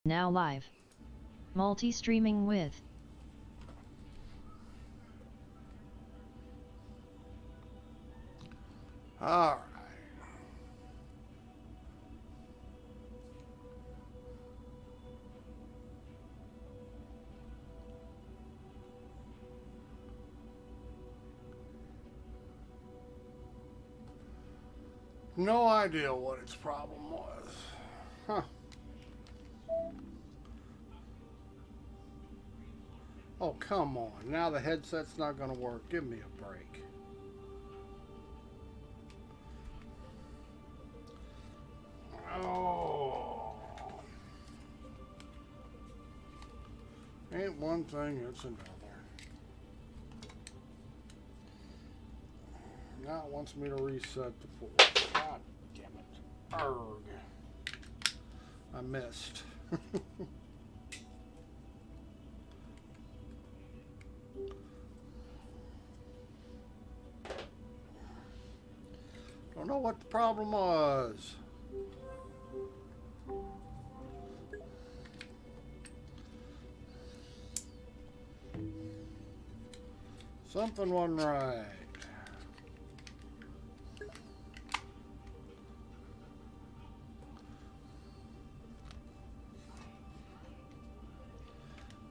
Now live. Multi-streaming with. All right. No idea what its problem was. Huh. Oh, come on. Now the headset's not going to work. Give me a break. Oh. Ain't one thing, it's another. Now it wants me to reset the force. God damn it. Arg. I missed. Don't know what the problem was. Something wasn't right.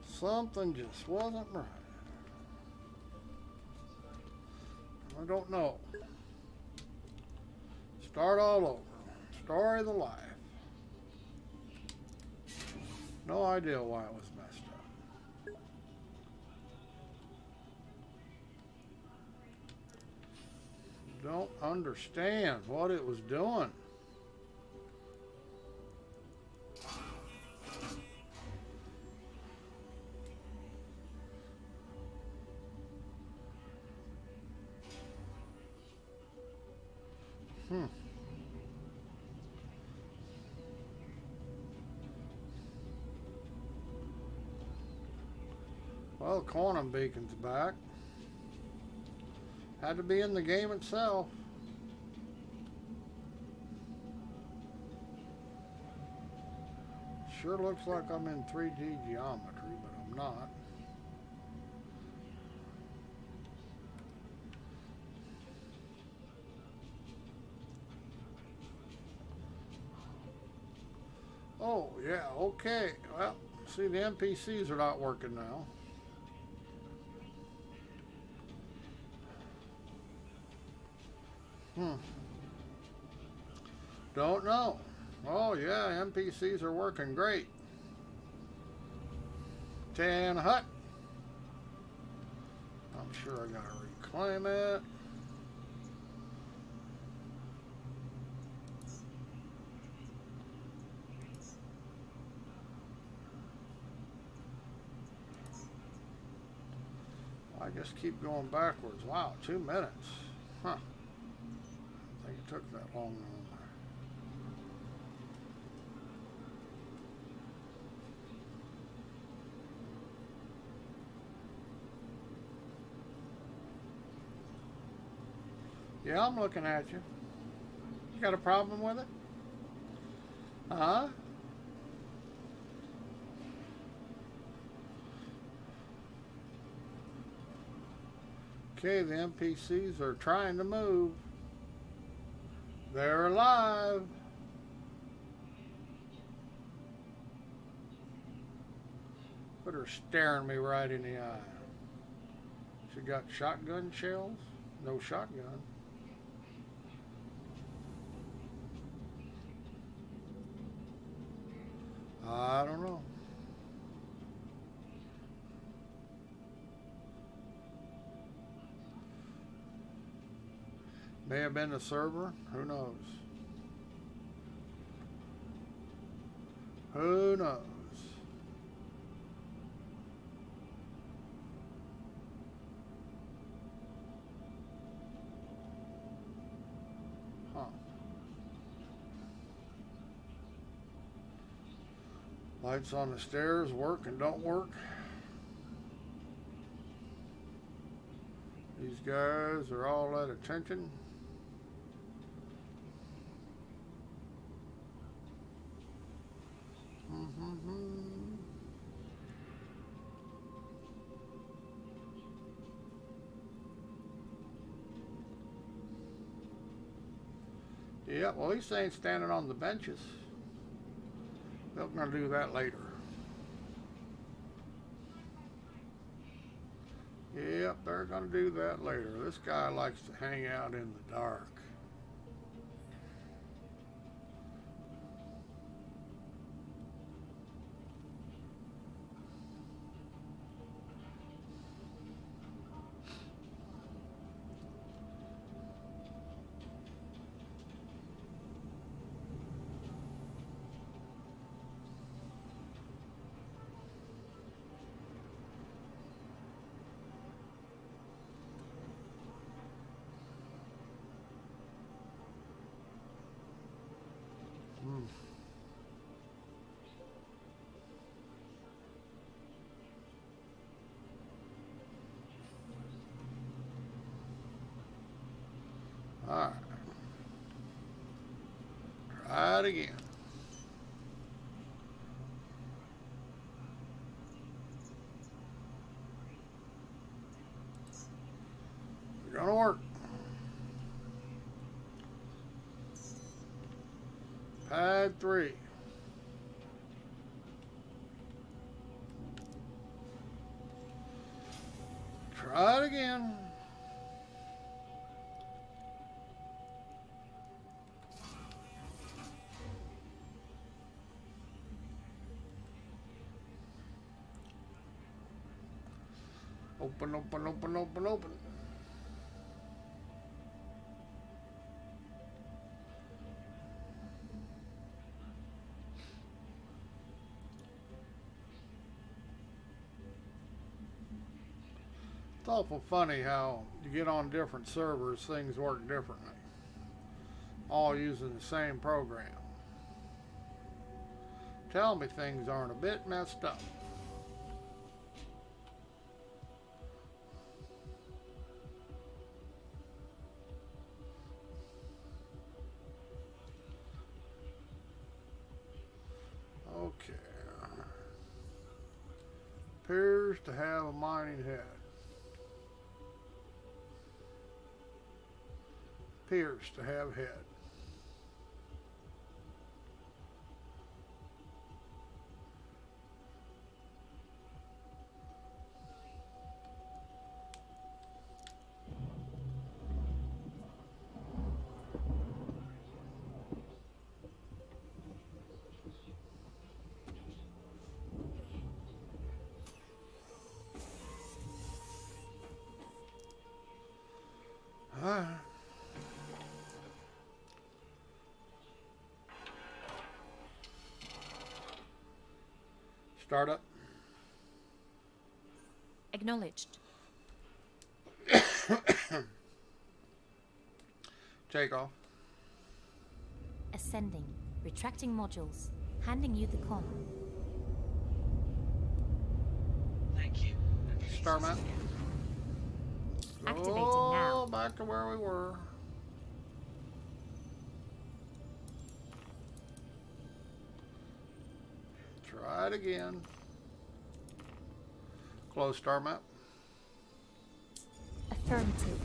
Something just wasn't right. I don't know. Start all over. Story of the life. No idea why it was messed up. Don't understand what it was doing. Well, the quantum beacon's back. Had to be in the game itself. Sure looks like I'm in 3D geometry, but I'm not. Oh, yeah, okay. Well, see, the NPCs are not working now. Don't know. Oh, yeah, NPCs are working great. Tan hut. I'm sure I gotta reclaim it. I just keep going backwards. Wow, 2 minutes. Huh. I think it took that long. Yeah, I'm looking at you. You got a problem with it? Huh? Okay, the NPCs are trying to move. They're alive. Put her staring me right in the eye. She got shotgun shells? No shotgun. I don't know. May have been the server. Who knows? Who knows? Huh. Lights on the stairs work and don't work. These guys are all at attention. Mm-hmm. Yeah, well, at least they ain't standing on the benches. They're going to do that later. Yep, they're going to do that later. This guy likes to hang out in the dark. Alright. Try it again. It's gonna work. Pad 3. Try it again. Open, open, open, open, open. It's awful funny how you get on different servers, things work differently. All using the same program. Tell me things aren't a bit messed up. Okay. Appears to have a mining head. Appears to have head. Start up. Acknowledged. Take off. Ascending. Retracting modules. Handing you the com. Thank you. Star map. Activating Oh, now. back to where we were. Try it again. Close star map. Affirmative.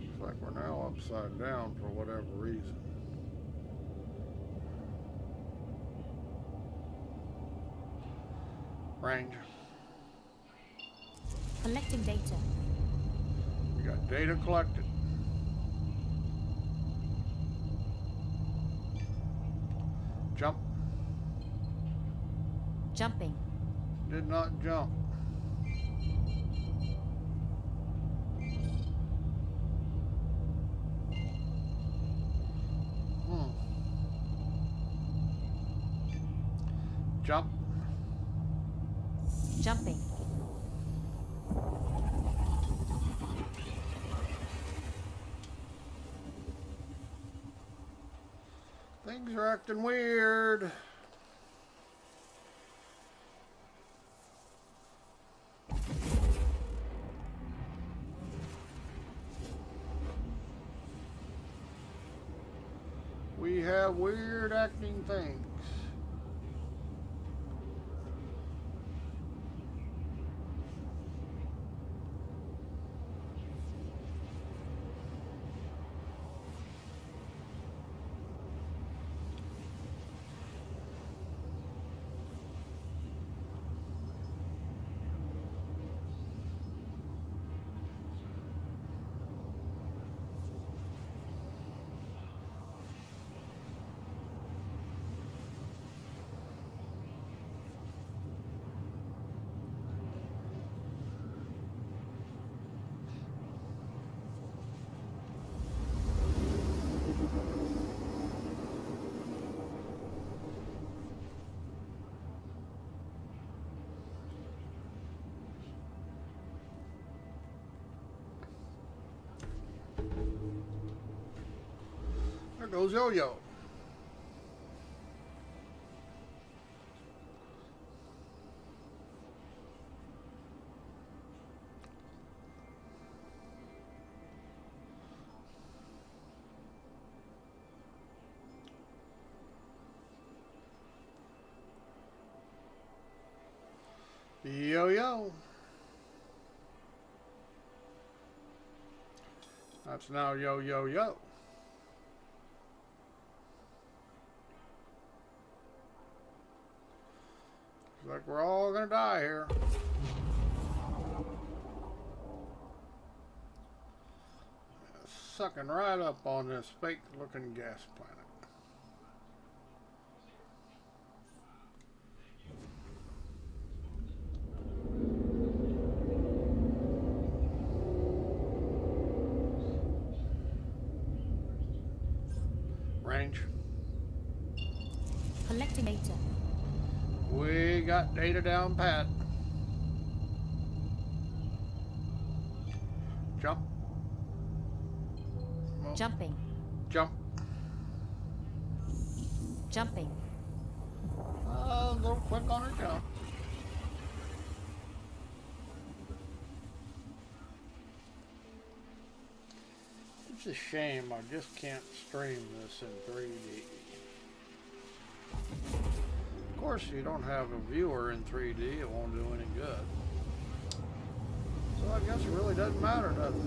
Looks like we're now upside down for whatever reason. Range. Collecting data. We got data collected. Jump. Jumping. Did not jump. Jump. Jumping. I Things are acting weird. We have weird acting things. There goes Yo-Yo. Yo-Yo. That's now Yo-Yo-Yo. Looks like we're all gonna die here. Sucking right up on this fake looking gas planet. Range. Collecting data. We got data down pat. Jump. Oh, Jumping. jump. Jumping. A little quick on her jump. It's a shame I just can't stream this in 3D. Of course, you don't have a viewer in 3D, it won't do any good. So I guess it really doesn't matter, does it?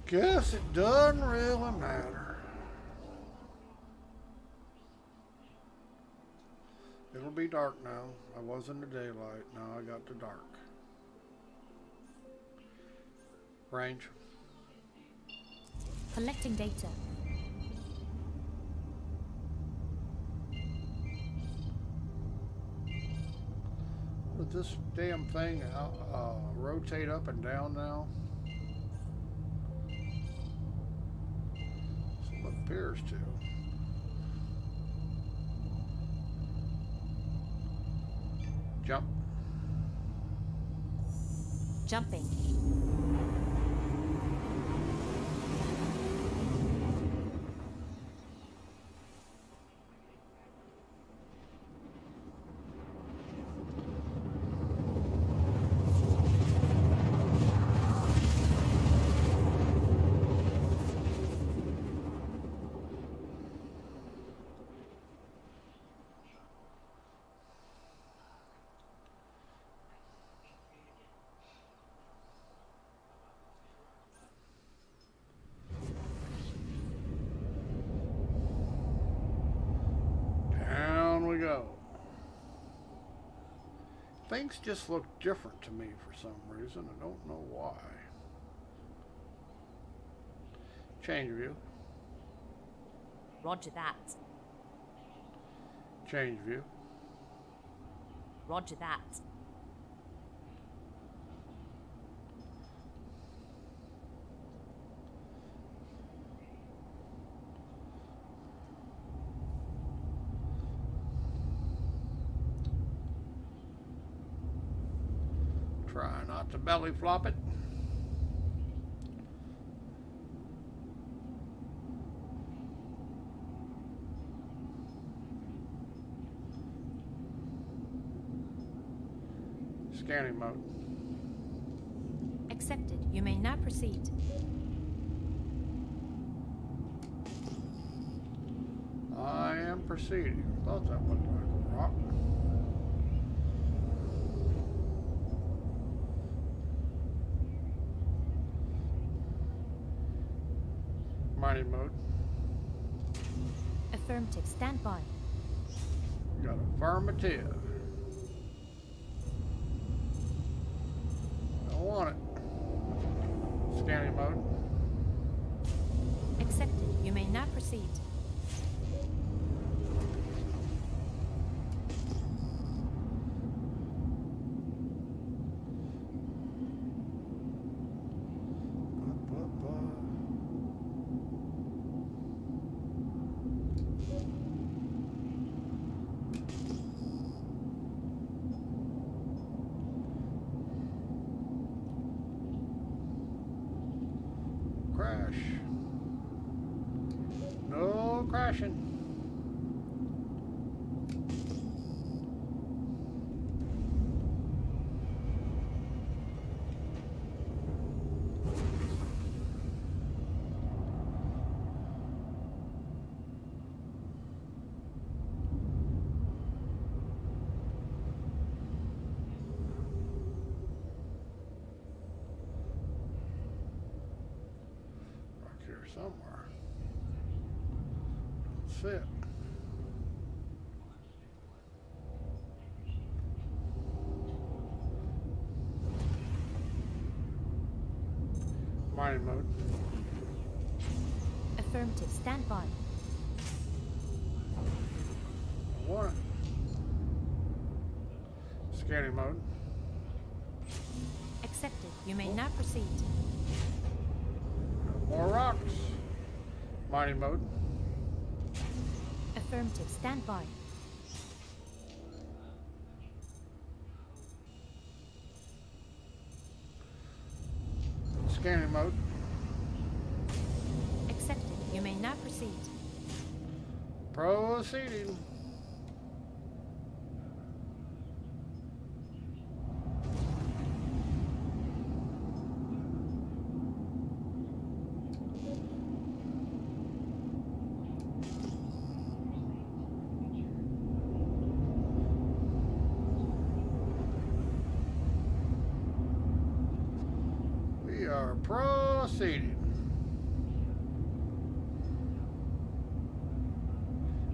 Guess it doesn't really matter. It'll be dark now. I was in the daylight, now I got the dark. Range. Collecting data. Would this damn thing rotate up and down now? So it appears to. Jump. Jumping. Down we go. Things just look different to me for some reason. I don't know why. Change view. Roger that. Change view. Roger that. Try not to belly flop it. Scanning mode. Accepted. You may now proceed. I am proceeding. Thought that looked like a rock. Mining mode. Affirmative. Stand by. Got affirmative. I want it. Scanning mode. Accepted. You may now proceed. Crash. No crashing. Here somewhere. Don't fit. Mining mode. Affirmative. Stand by. I want it. Scanning mode. Accepted. You may now proceed. More rocks. Mining mode. Affirmative. Stand by. Scanning mode. Accepted. You may now proceed. Proceeding. We are proceeding.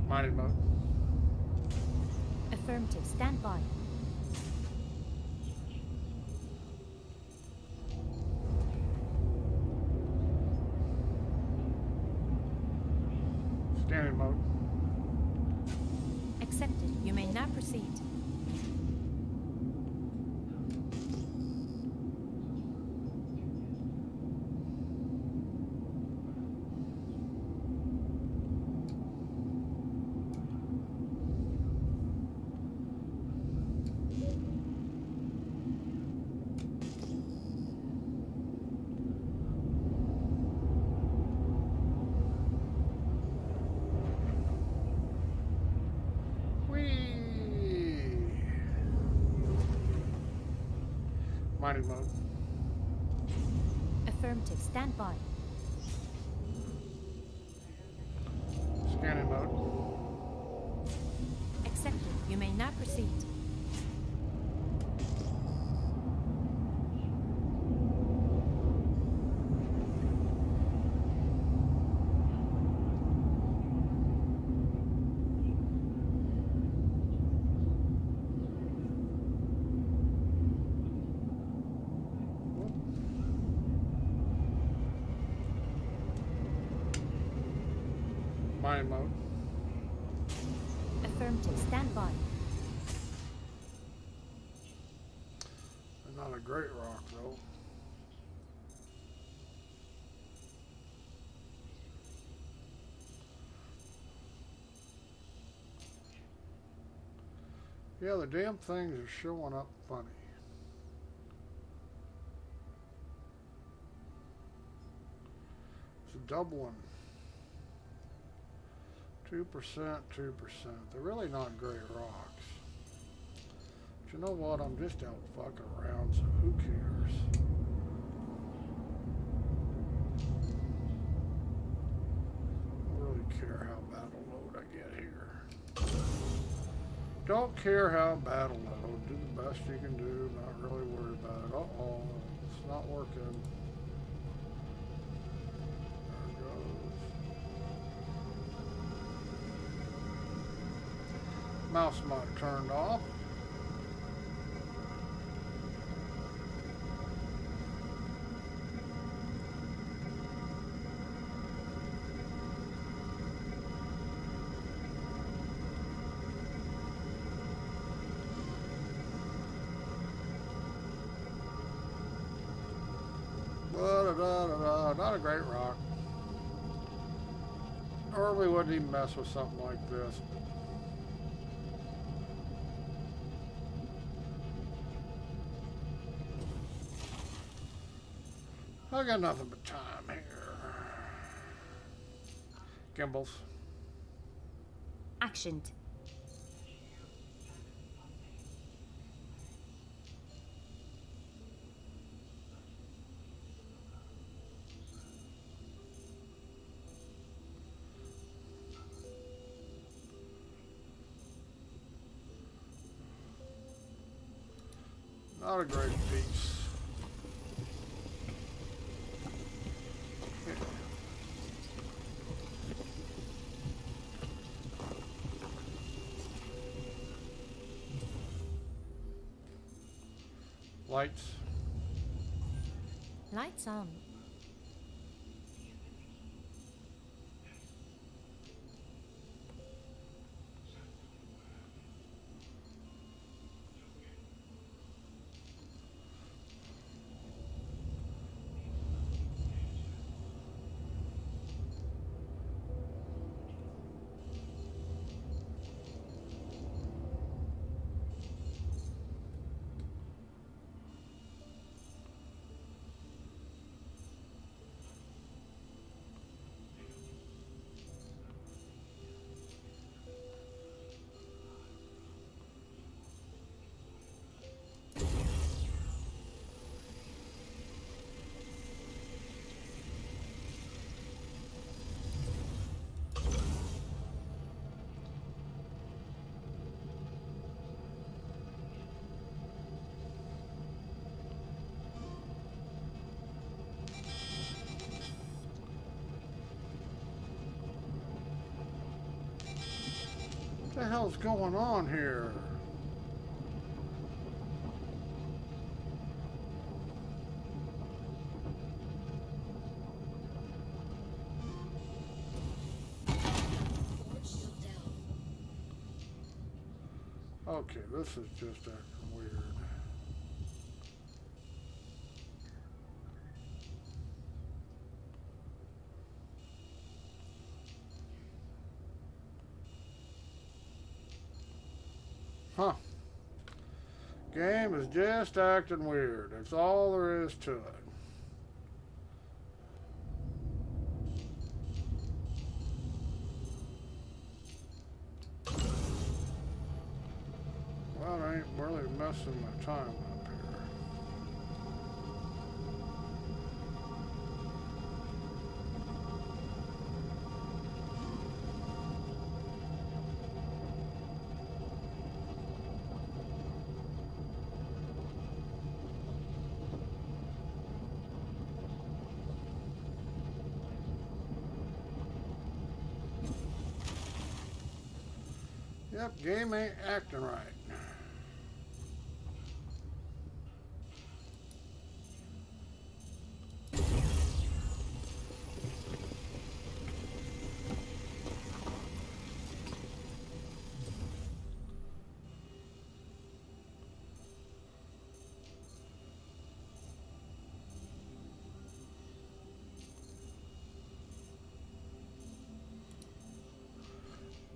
Mining mode. Affirmative. Stand by. Scanning mode. Accepted. You may now proceed. Mining mode. Affirmative. Stand by. Scanning mode. Accepted. You may now proceed. Mining mode. Affirmative. Stand by. Not a great rock though. Yeah, the damn things are showing up funny. It's doubling. 2%, 2%. They're really not great rocks. But you know what? I'm just out fucking around, so who cares? I don't really care how battle load I get here. Don't care how battle load. Do the best you can do. Not really worried about it. Uh-oh. It's not working. There it goes. Mouse might have turned off. Not a great rock. Or we wouldn't even mess with something like this. I got nothing but time here. Gimbals. Actioned. Not a great piece. Lights. Lights on. What the hell's going on here? Okay, this is just acting weird. Huh. Game is just acting weird. That's all there is to it. Well, I ain't really messing my time up here. Yep, game ain't acting right.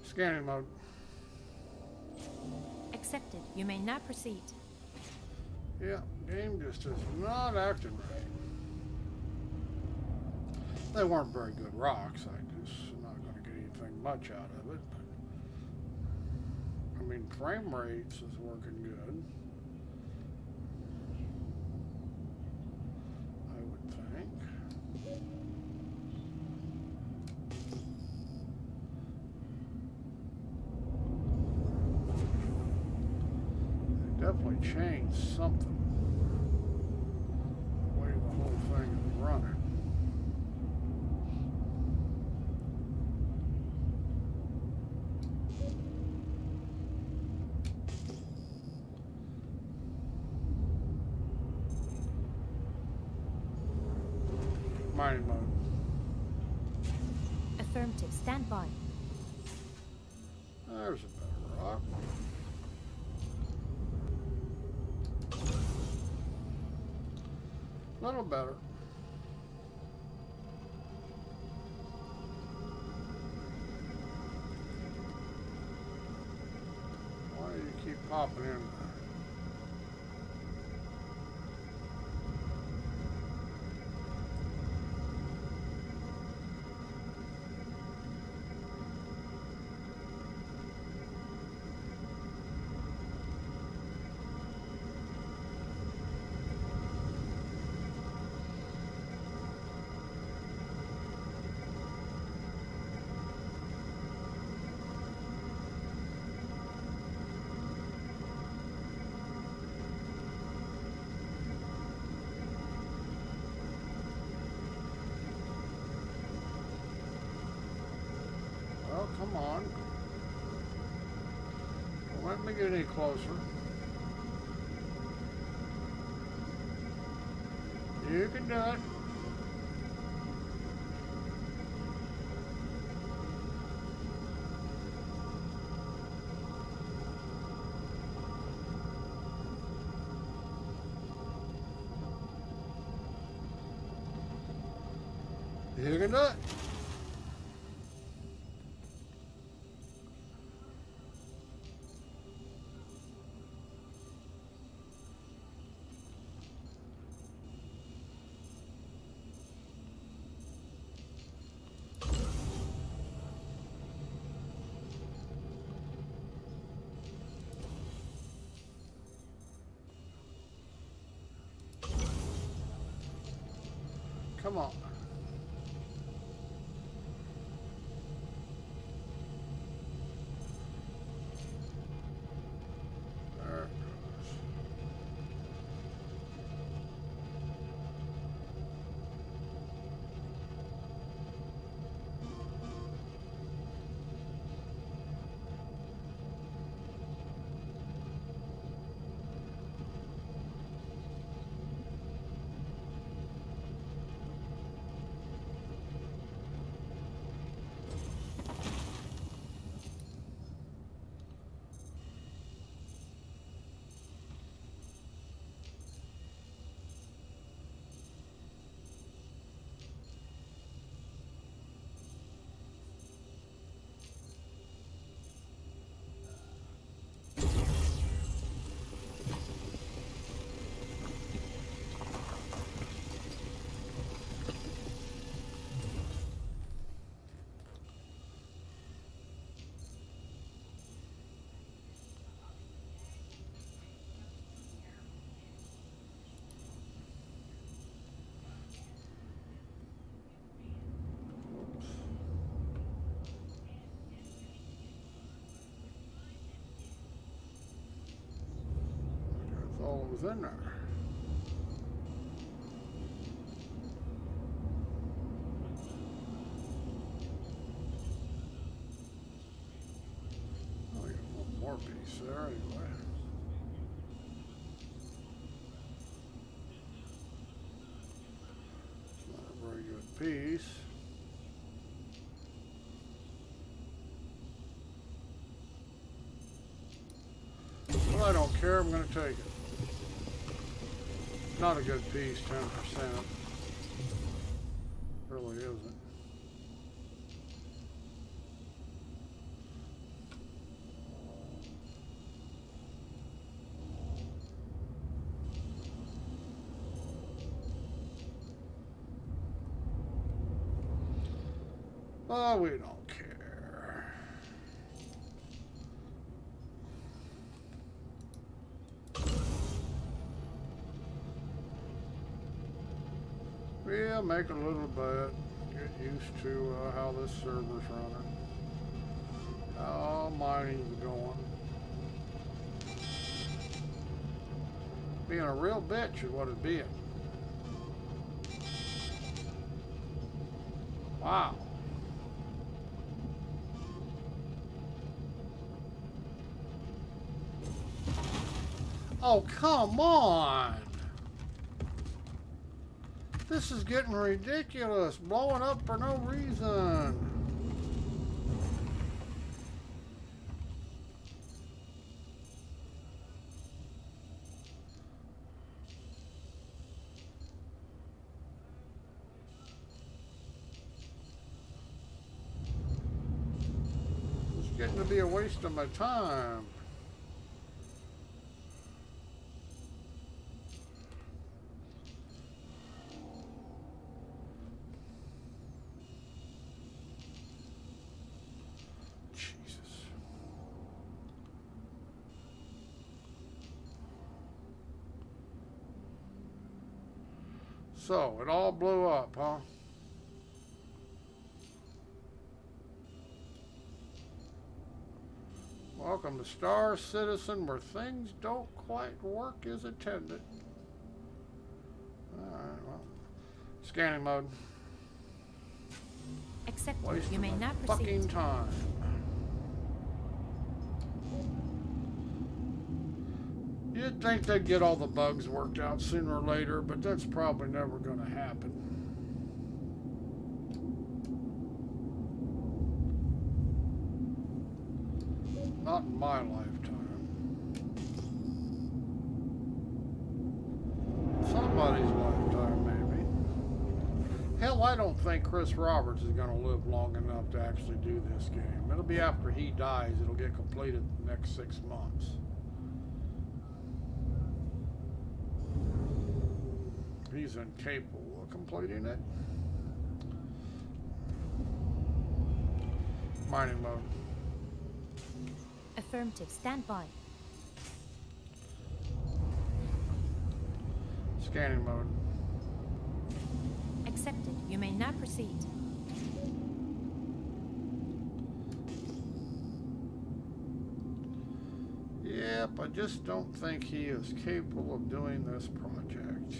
Scanning mode. Accepted. You may now proceed. Yeah, game just is not acting right. They weren't very good rocks. I just am not going to get anything much out of it. But, I mean, frame rates is working good. definitely changed something. The way the whole thing is running. Mining mode. Affirmative. Stand by. There's a better rock. Little better. Why do you keep popping in? Well, come on. Don't let me get any closer. You can do it. You can do it. Come on. There it goes. That's all that was in there. Oh, you got one more piece there anyway. It's not a very good piece. Well, I don't care. I'm going to take it. Not a good piece, 10%. Really isn't. Oh, we don't care. We'll make a little bit. Get used to how this server's running. How mining's going. being a real bitch is what it's being. Wow. Oh, come on. This is getting ridiculous. Blowing up for no reason. It's getting to be a waste of my time. So, it all blew up, huh? Welcome to Star Citizen, where things don't quite work as intended. Alright, well. Scanning mode. Accepted. Waste You may of my not fucking proceed. time. You'd think they'd get all the bugs worked out sooner or later, but that's probably never going to happen. Not in my lifetime. Somebody's lifetime, maybe. Hell, I don't think Chris Roberts is going to live long enough to actually do this game. It'll be after he dies, it'll get completed in the next 6 months. He's incapable of completing it. Mining mode. Affirmative. Stand by. Scanning mode. Accepted. You may not proceed. Yep, I just don't think he is capable of doing this project.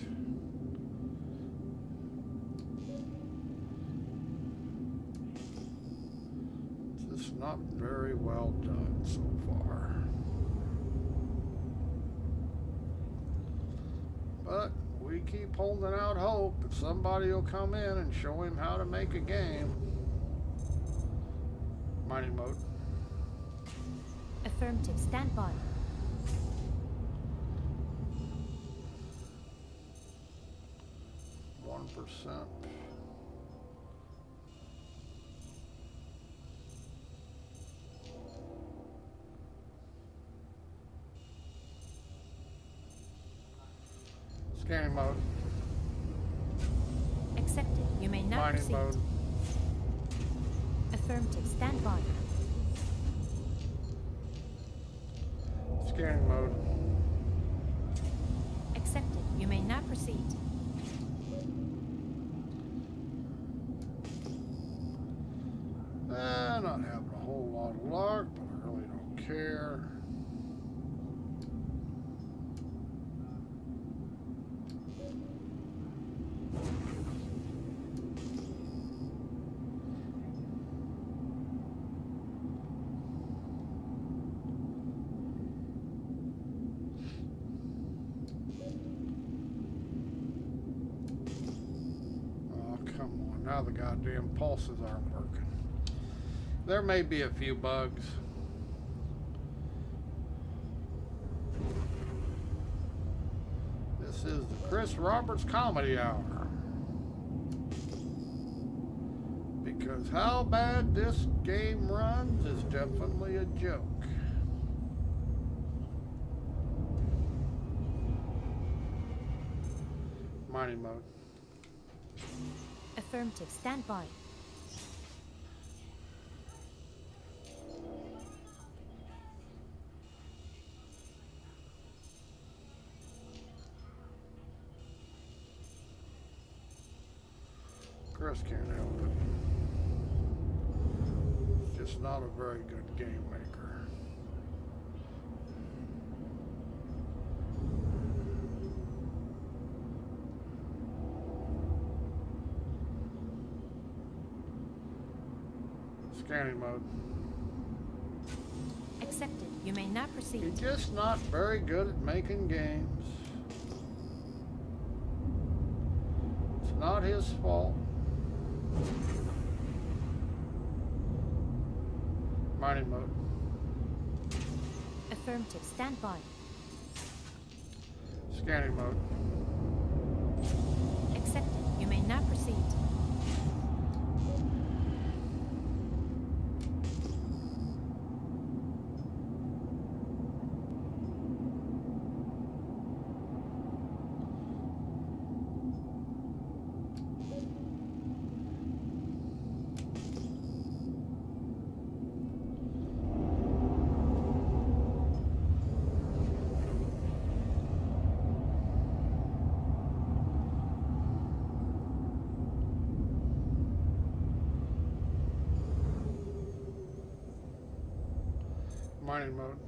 Just not very well done so far. But we keep holding out hope that somebody will come in and show him how to make a game. Mining mode. Affirmative. Stand by. %. Scanning mode. Accepted. You may not Mining proceed. mode. Affirmative. Stand by. Scanning mode. Accepted. You may not proceed. Not having a whole lot of luck, but I really don't care. Oh, come on. Now the goddamn pulses aren't working. There may be a few bugs. This is the Chris Roberts Comedy Hour. Because how bad this game runs is definitely a joke. Mining mode. Affirmative. Stand by. Chris can't help it. He's just not a very good game maker. Scanning mode. Accepted. You may now proceed. He's just not very good at making games. It's not his fault. Mining mode. Affirmative. Stand by. Scanning mode. Accepted. You may now proceed. Mining mode.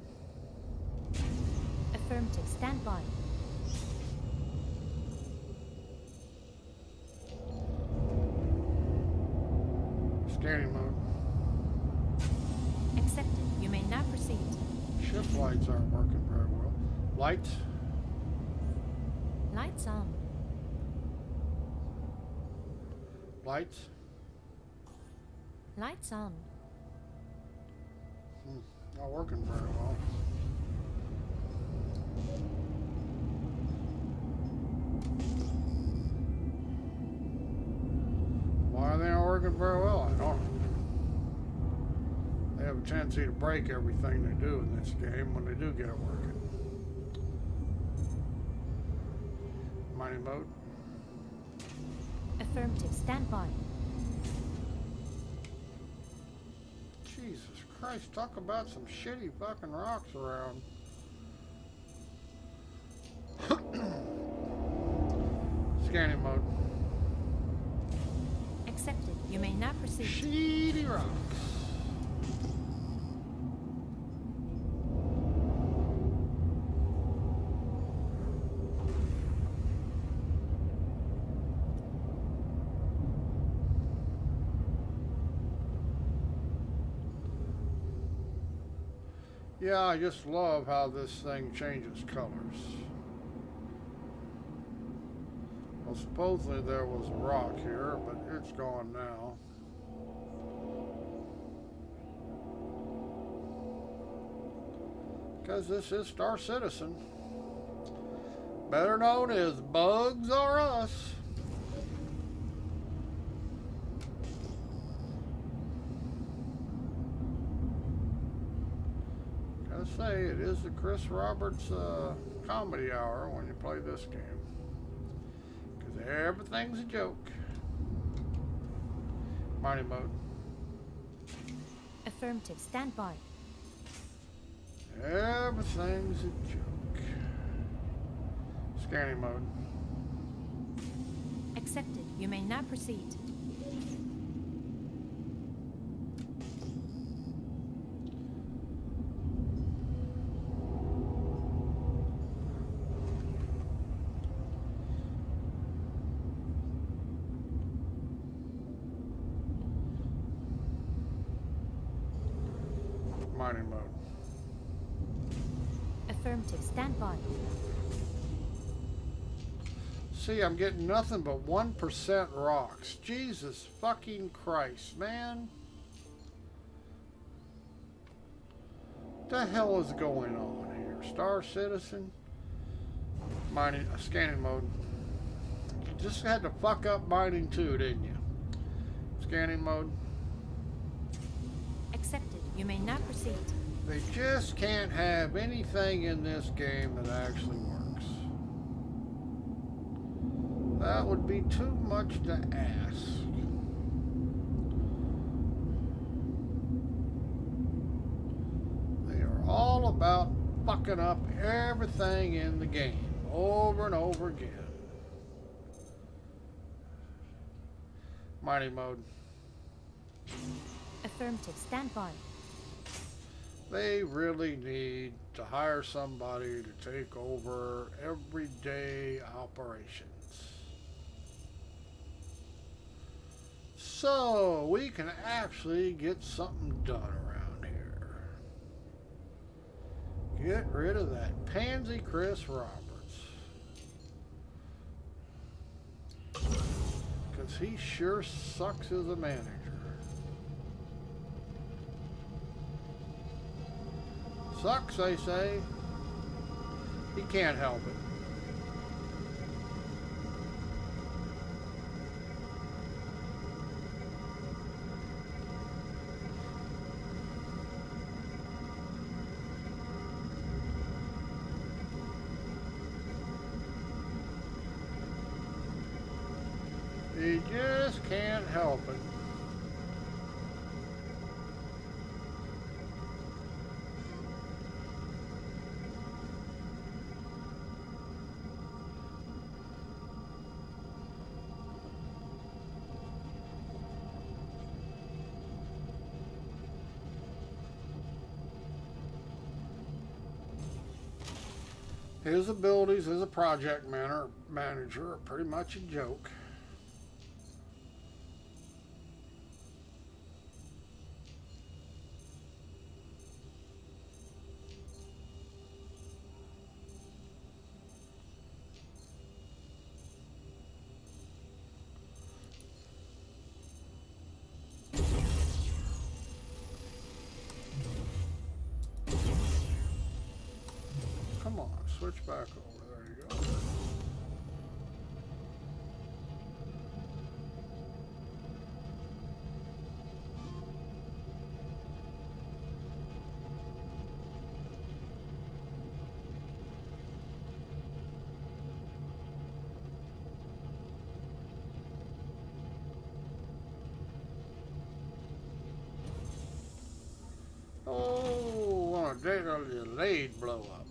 Affirmative. Stand by. Scanning mode. Accepted. You may now proceed. Shift lights aren't working very well. Lights. Lights on. Lights. Lights on. Not working very well. Why they aren't working very well, I don't know. They have a tendency to break everything they do in this game when they do get it working. Mining mode. Affirmative. Stand by. Jesus Christ, talk about some shitty fucking rocks around. Scanning mode. Accepted. You may now proceed. Shitty rocks. Yeah, I just love how this thing changes colors. Well, supposedly there was a rock here, but it's gone now. Because this is Star Citizen. Better known as Bugs R Us. Gotta say, it is the Chris Roberts comedy hour when you play this game. Because everything's a joke. Mining mode. Affirmative. Stand by. Everything's a joke. Scanning mode. Accepted. You may now proceed. Mining mode. Affirmative. Stand by. See, I'm getting nothing but 1% rocks. Jesus fucking Christ, man. What the hell is going on here? Star Citizen? Mining, scanning mode. You just had to fuck up mining too, didn't you? Scanning mode. Accepted. You may now proceed. They just can't have anything in this game that actually works. That would be too much to ask. They are all about fucking up everything in the game, over and over again. Mining mode. Affirmative. Stand by. They really need to hire somebody to take over everyday operations. So, we can actually get something done around here. Get rid of that pansy Chris Roberts. Because he sure sucks as a manager. Sucks, they say. He can't help it. He just can't help it. His abilities as a project manager are pretty much a joke. Come on, switch back over. There you go. Oh, on a delayed blow up.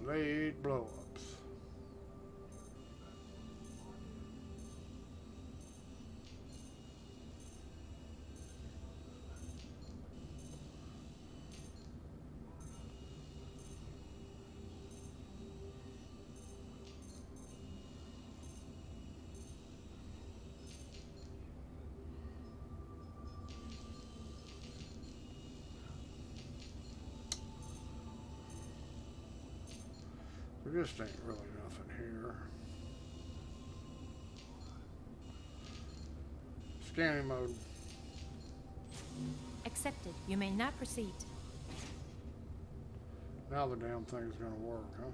Delayed blow-ups. There just ain't really nothing here. Scanning mode. Accepted. You may now proceed. Now the damn thing's gonna work, huh?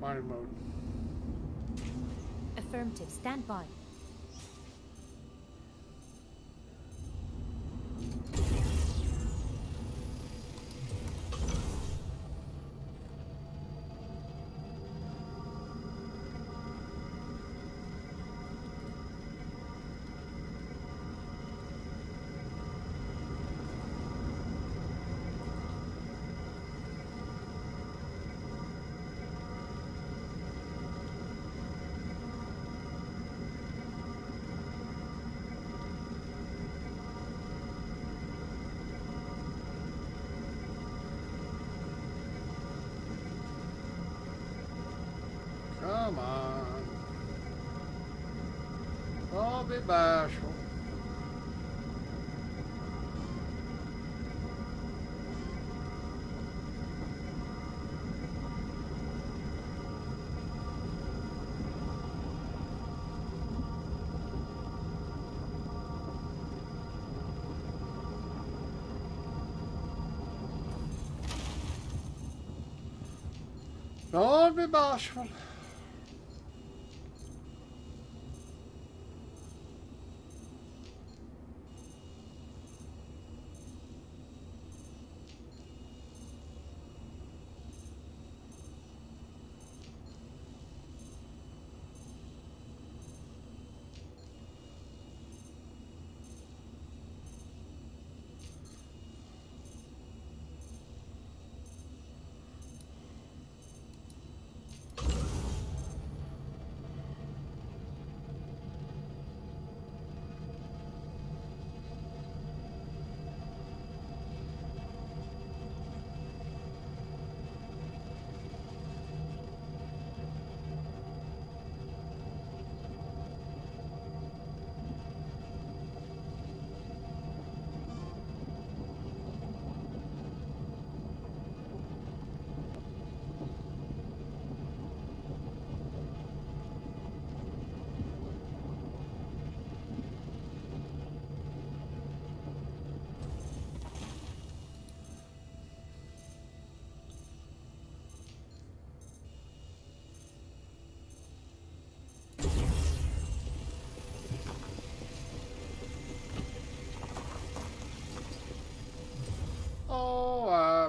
Mining mode. Affirmative. Stand by. Come on. Don't be bashful. Don't be bashful.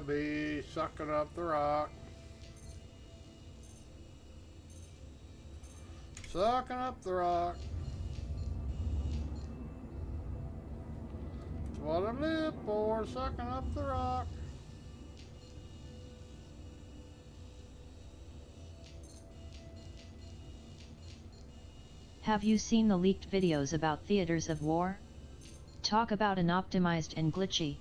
be sucking up the rock. Sucking up the rock. It's what I live for, sucking up the rock. Have you seen the leaked videos about theaters of war? Talk about unoptimized and glitchy.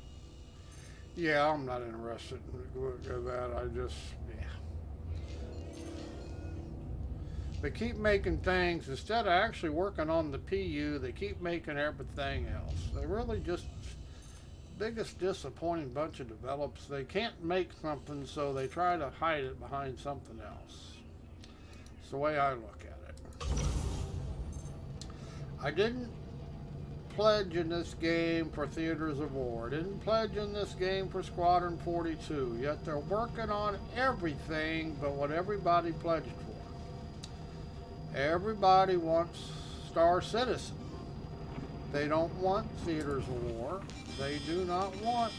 Yeah, I'm not interested in that. I just, yeah. They keep making things, instead of actually working on the PU, they keep making everything else. They really just, biggest disappointing bunch of developers. They can't make something, so they try to hide it behind something else. It's the way I look at it. I didn't pledge in this game for Theaters of War. Didn't pledge in this game for Squadron 42. Yet they're working on everything but what everybody pledged for. Everybody wants Star Citizen. They don't want Theaters of War. They do not want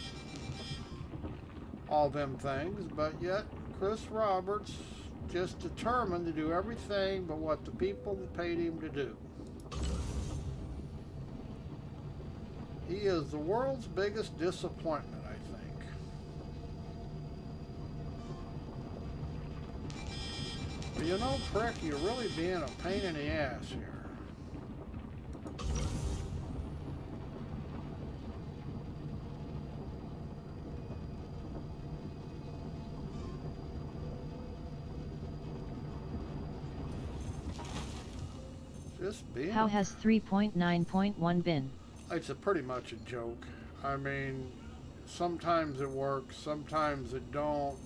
all them things, but yet Chris Roberts just determined to do everything but what the people paid him to do. He is the world's biggest disappointment, I think. But you know, prick, you're really being a pain in the ass here. Just being. How has 3.9.1 been? It's pretty much a joke. I mean, sometimes it works, sometimes it don't.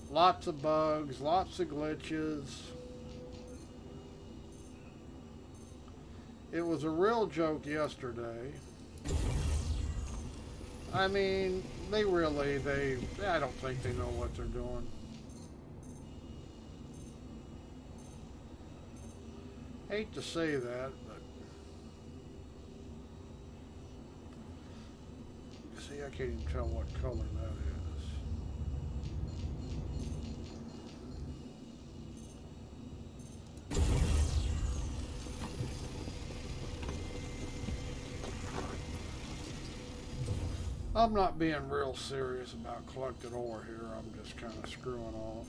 Lots of bugs, lots of glitches. It was a real joke yesterday. I mean, I don't think they know what they're doing. Hate to say that, but see, I can't even tell what color that is. I'm not being real serious about collecting ore here. I'm just kind of screwing off.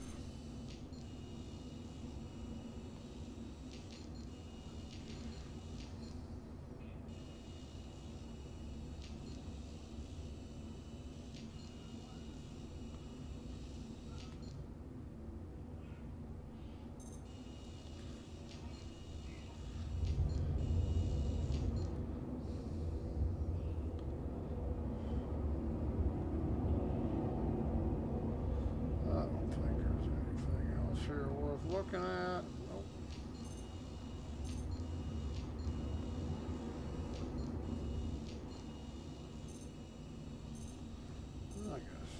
Looking at, nope. I guess.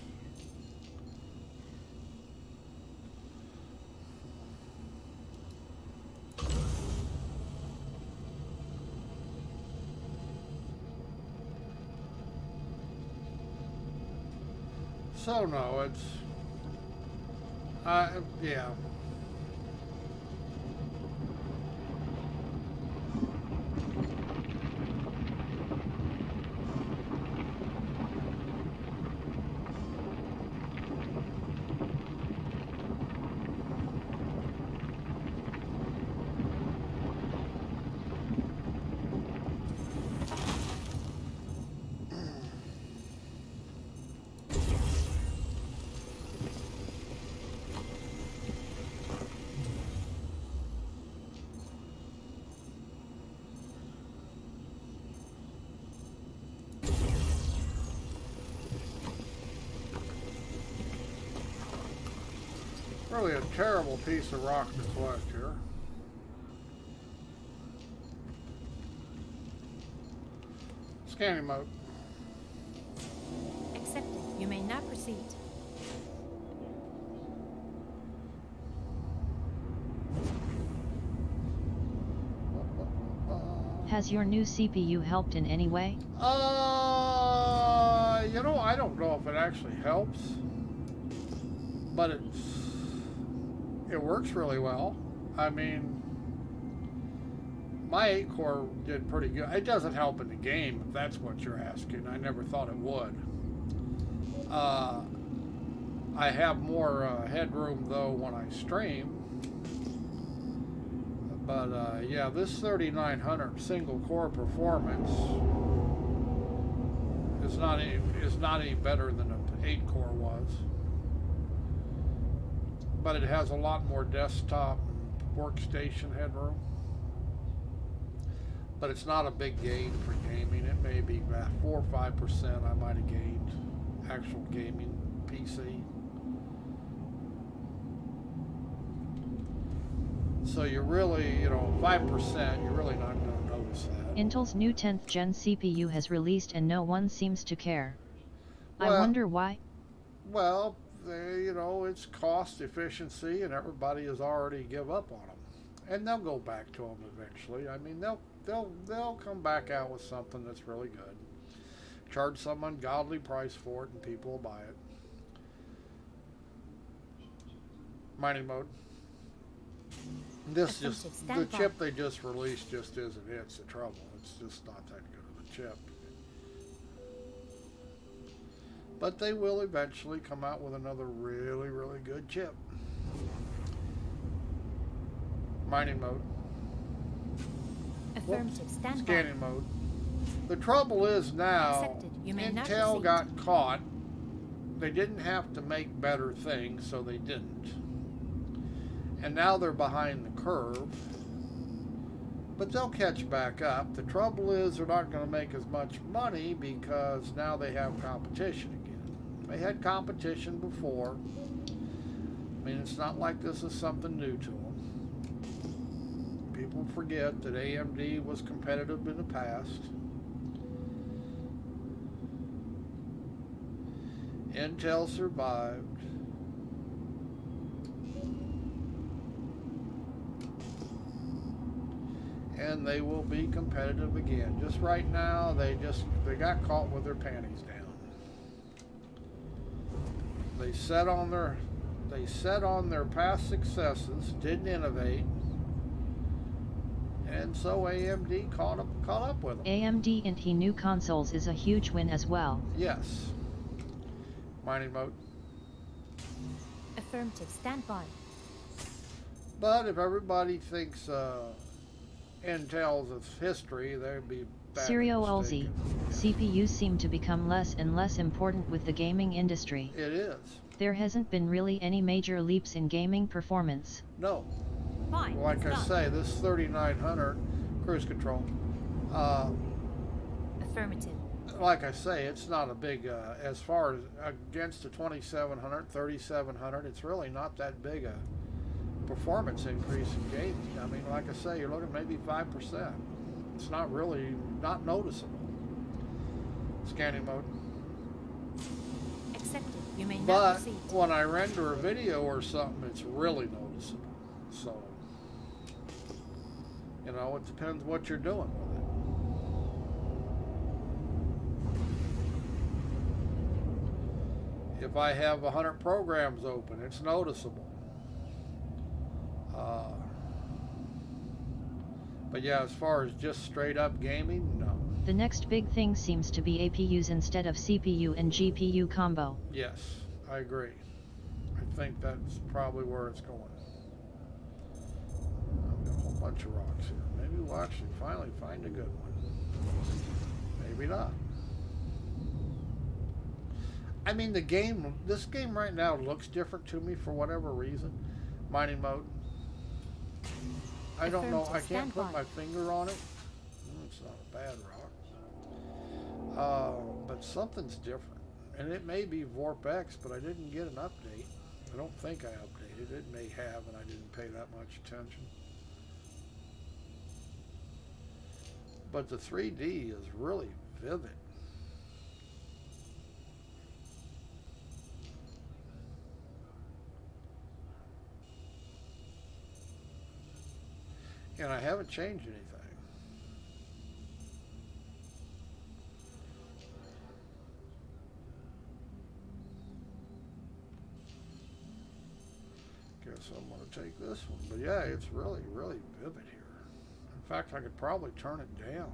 So no, it's, yeah. Really a terrible piece of rock to collect here. Scanning mode. Accepted. You may now proceed. Has your new CPU helped in any way? You know, I don't know if it actually helps, but it works really well. I mean, my 8-core did pretty good. It doesn't help in the game, if that's what you're asking. I never thought it would. I have more headroom, though, when I stream. But, yeah, this 3900 single-core performance is not any better than an 8-core was. But it has a lot more desktop and workstation headroom. But it's not a big gain for gaming. It may be about 4 or 5% I might have gained actual gaming PC. So you're really, 5%, you're really not going to notice that. Intel's new 10th gen CPU has released and no one seems to care. Well, I wonder why. Well, it's cost efficiency, and everybody has already give up on them, and they'll go back to them eventually. I mean, they'll come back out with something that's really good, charge some ungodly price for it, and people will buy it. Mining mode. The chip they just released just isn't it. It's the trouble. It's just not that good of a chip. But they will eventually come out with another really, really good chip. Mining mode. Affirmative. Stand by. Scanning mode. The trouble is now, Accepted. You may not Intel proceed. got caught. They didn't have to make better things, so they didn't. And now they're behind the curve. But they'll catch back up. The trouble is they're not going to make as much money because now they have competition again. They had competition before. I mean, it's not like this is something new to them. People forget that AMD was competitive in the past. Intel survived. And they will be competitive again. Just right now, they got caught with their panties down. They set on their past successes, didn't innovate, and so AMD caught up with them. AMD into new consoles is a huge win as well. Yes. Mining mode. Affirmative. Stand by. But if everybody thinks Intel's of history, they'd be Serial mistaken. Ulzi, CPUs seem to become less and less important with the gaming industry. It is. There hasn't been really any major leaps in gaming performance. No. Fine. Like I done. say, this 3900 cruise control, Affirmative. like I say, it's not a big, as far as against the 2700, 3700, it's really not that big a performance increase in gaming. I mean, like I say, you're looking maybe 5%. It's not really, not noticeable. Scanning mode. Accepted. You may not But proceed. when I render a video or something, it's really noticeable. So, it depends what you're doing with it. If I have 100 programs open, it's noticeable. But yeah, as far as just straight up gaming, no. The next big thing seems to be APUs instead of CPU and GPU combo. Yes, I agree. I think that's probably where it's going. I've got a whole bunch of rocks here. Maybe we'll actually finally find a good one. Maybe not. I mean, this game right now looks different to me for whatever reason. Mining mode. I don't know. I can't put my finger on it. It's not a bad rock. But something's different. And it may be VorpX, but I didn't get an update. I don't think I updated. It may have, and I didn't pay that much attention. But the 3D is really vivid. And I haven't changed anything. to take this one. But yeah, it's really, really vivid here. In fact, I could probably turn it down.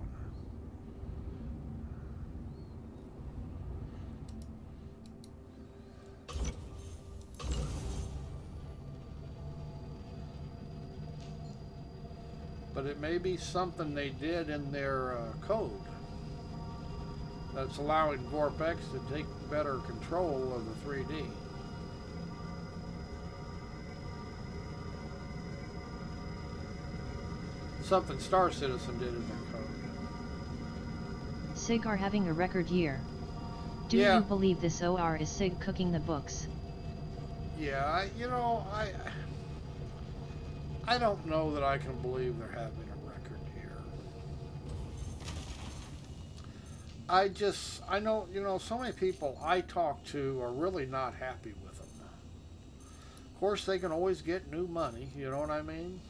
But it may be something they did in their code that's allowing VorpX to take better control of the 3D. Something Star Citizen did in their code. SIG are having a record year. Do Yeah. you believe this OR is SIG cooking the books? Yeah, I don't know that I can believe they're having a record year. I know, so many people I talk to are really not happy with them. Of course, they can always get new money, you know what I mean?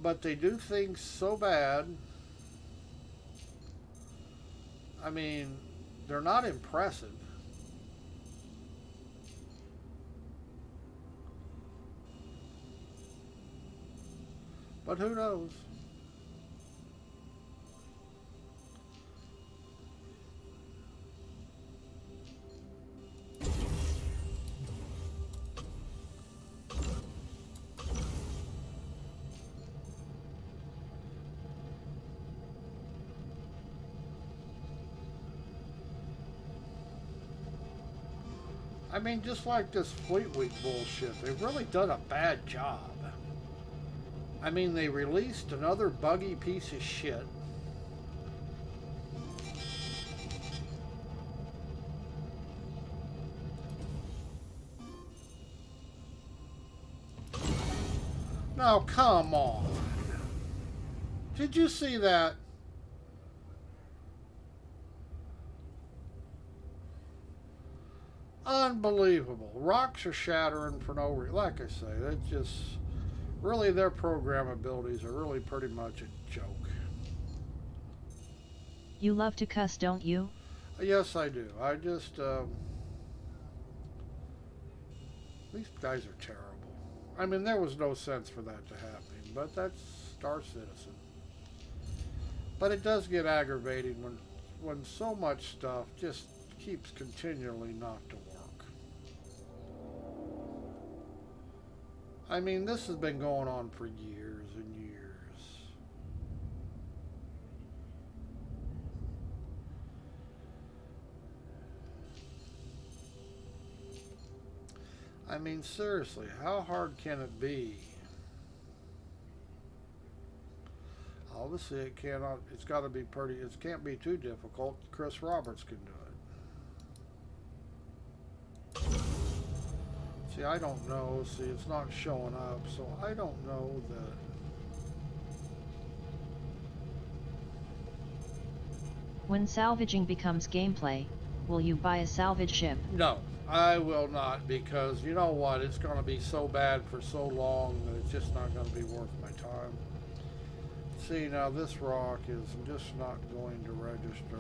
But they do things so bad. I mean, they're not impressive. But who knows? I mean, just like this Fleet Week bullshit, they've really done a bad job. I mean, they released another buggy piece of shit. Now, come on. Did you see that? Unbelievable. Rocks are shattering for no reason. Like I say, it's just really their programmabilities are really pretty much a joke. You love to cuss, don't you? Yes, I do. I just these guys are terrible. I mean, there was no sense for that to happen, but that's Star Citizen. But it does get aggravating when so much stuff just keeps continually not to work. I mean, this has been going on for years and years. I mean, seriously, how hard can it be? Obviously, it's got to be it can't be too difficult. Chris Roberts can do it. See, I don't know. See, it's not showing up, so I don't know that. When salvaging becomes gameplay, will you buy a salvage ship? No, I will not, because you know what? It's going to be so bad for so long that it's just not going to be worth my time. See, now this rock is just not going to register.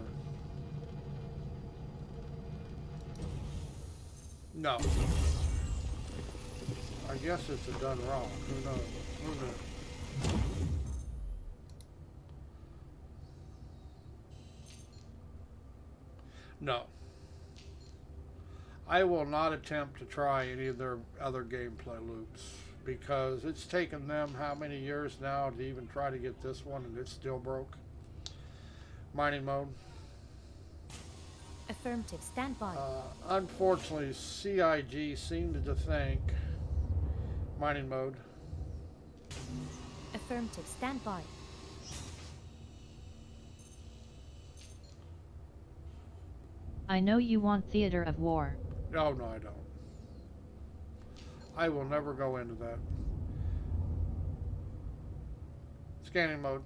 No. I guess it's a done wrong. Who knows? Who knows? No. I will not attempt to try any of their other gameplay loops, because it's taken them how many years now to even try to get this one, and it's still broke. Mining mode. Affirmative, stand by. Unfortunately, CIG seemed to think mining mode. Affirmative, stand by. I know you want theater of war. No, I don't. I will never go into that. Scanning mode.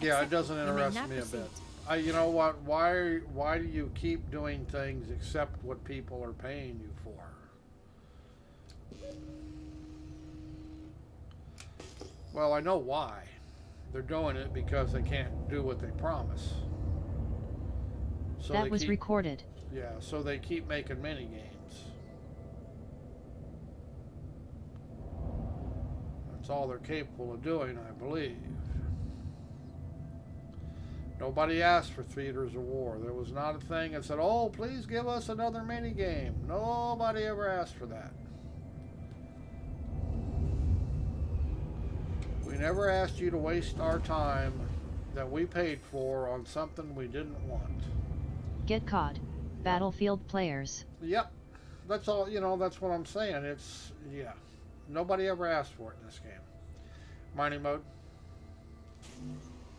Yeah, it doesn't interest me a bit. You know what? Why do you keep doing things except what people are paying you for? Well, I know why. They're doing it because they can't do what they promise. So that was recorded. Yeah, so they keep making mini games. It's all they're capable of doing, I believe. Nobody asked for theaters of war. There was not a thing that said, oh, please give us another mini game. Nobody ever asked for that. We never asked you to waste our time that we paid for on something we didn't want. Get caught, Battlefield players. Yep. That's all, that's what I'm saying. It's, yeah. Nobody ever asked for it in this game. Mining mode.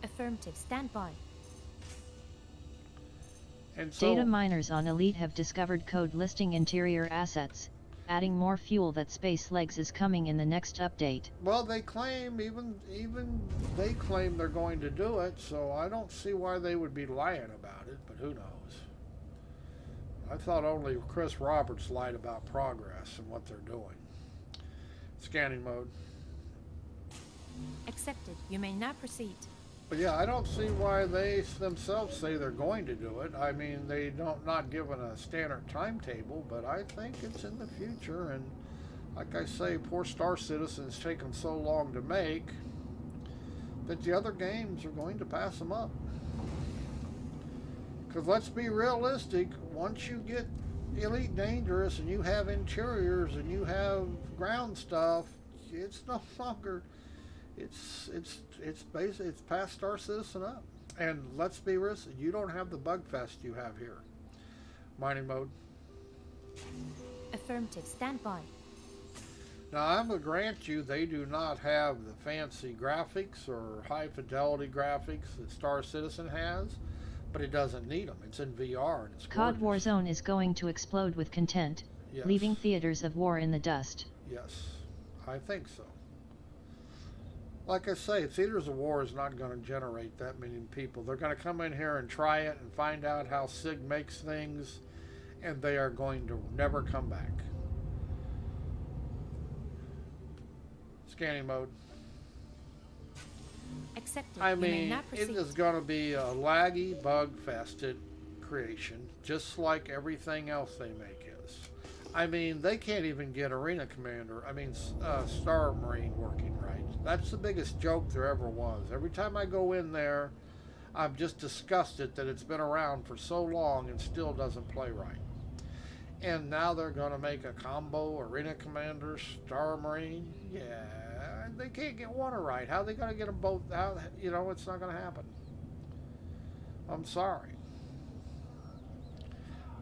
Affirmative. Stand by. And so, Data miners on Elite have discovered code listing interior assets, adding more fuel that Space Legs is coming in the next update. well, they claim, even they claim they're going to do it, so I don't see why they would be lying about it, but who knows. I thought only Chris Roberts lied about progress and what they're doing. Scanning mode. Accepted. You may now proceed. But yeah, I don't see why they themselves say they're going to do it. I mean, they don't not given a standard timetable, but I think it's in the future. And like I say, poor Star Citizen's taken so long to make that the other games are going to pass them up. Because let's be realistic, once you get Elite Dangerous and you have interiors and you have ground stuff, it's no longer... It's basically it's past Star Citizen up, and let's be realistic. You don't have the bug fest you have here. Mining mode. Affirmative. Stand by. Now I'm gonna grant you they do not have the fancy graphics or high fidelity graphics that Star Citizen has, but it doesn't need them. It's in VR and it's COD gorgeous. Warzone is going to explode with content, Yes. leaving theaters of war in the dust. Yes, I think so. Like I say, Theaters of War is not going to generate that many people. They're going to come in here and try it and find out how SIG makes things, and they are going to never come back. Scanning mode. Accepted. I You may mean, now it proceed. is going to be a laggy, bug-fested creation, just like everything else they make is. I mean, they can't even get Arena Commander, Star Marine working right. That's the biggest joke there ever was. Every time I go in there, I'm just disgusted that it's been around for so long and still doesn't play right. And now they're going to make a combo Arena Commander, Star Marine. Yeah, they can't get one right. How are they going to get them both? How, it's not going to happen. I'm sorry.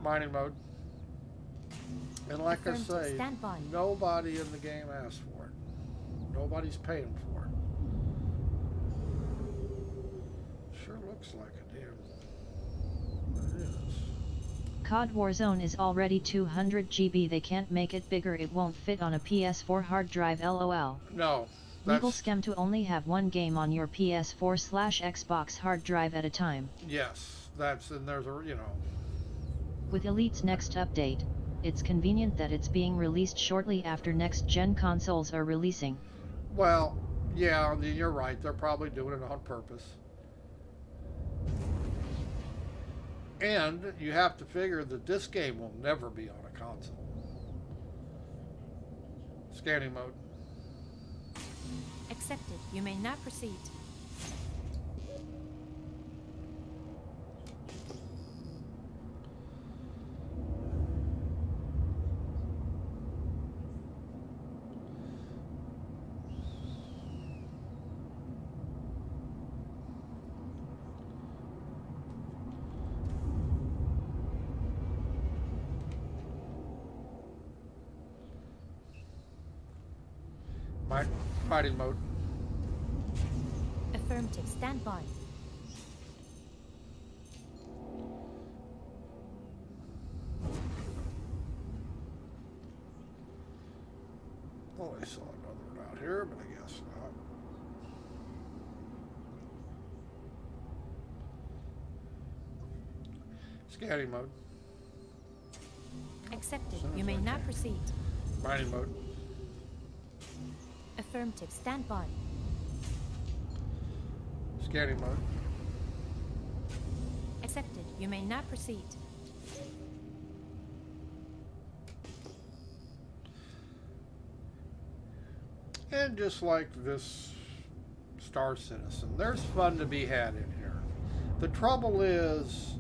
Mining mode. And like I Affirmative. say, Stand by. nobody in the game asked for it. Nobody's paying for it. Sure looks like a damn... It is. COD Warzone is already 200 GB. They can't make it bigger. It won't fit on a PS4 hard drive. LOL. No. Legal scam to only have one game on your PS4/Xbox hard drive at a time. Yes. And there's a, With Elite's next update, it's convenient that it's being released shortly after next-gen consoles are releasing. Well, yeah, you're right. They're probably doing it on purpose. And you have to figure that this game will never be on a console. Scanning mode. Accepted. You may now proceed. Fighting mode. Affirmative. Stand by. Oh, I saw another one out here, but I guess not. Scanning mode. Accepted. Soon as You may I now can. proceed. Mining mode. Affirmative. Stand by. Scanning mode. Accepted. You may now proceed. And just like this Star Citizen, there's fun to be had in here. The trouble is,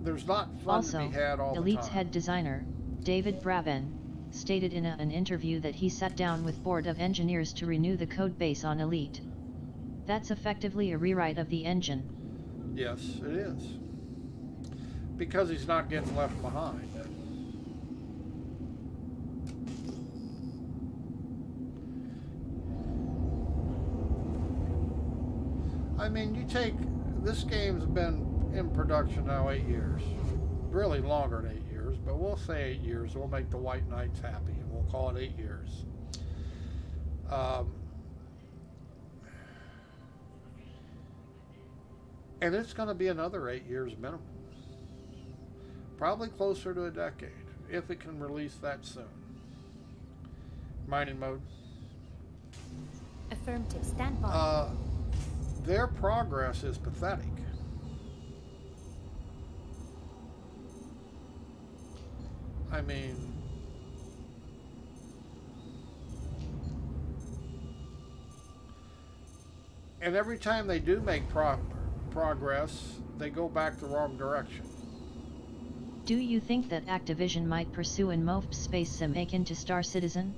there's not fun to be Also, had all the Elite's time. head designer, David Braben, stated in an interview that he sat down with board of engineers to renew the code base on Elite. That's effectively a rewrite of the engine. Yes, it is. Because he's not getting left behind. I mean, you take, this game's been in production now 8 years. Really longer than 8 years, but we'll say 8 years. We'll make the White Knights happy, and we'll call it 8 years. And it's going to be another 8 years minimum. Probably closer to a decade, if it can release that soon. Mining mode. Affirmative. Stand by. Their progress is pathetic. I mean, and every time they do make progress, they go back the wrong direction. Do you think that Activision might pursue an MOF space sim akin to Star Citizen?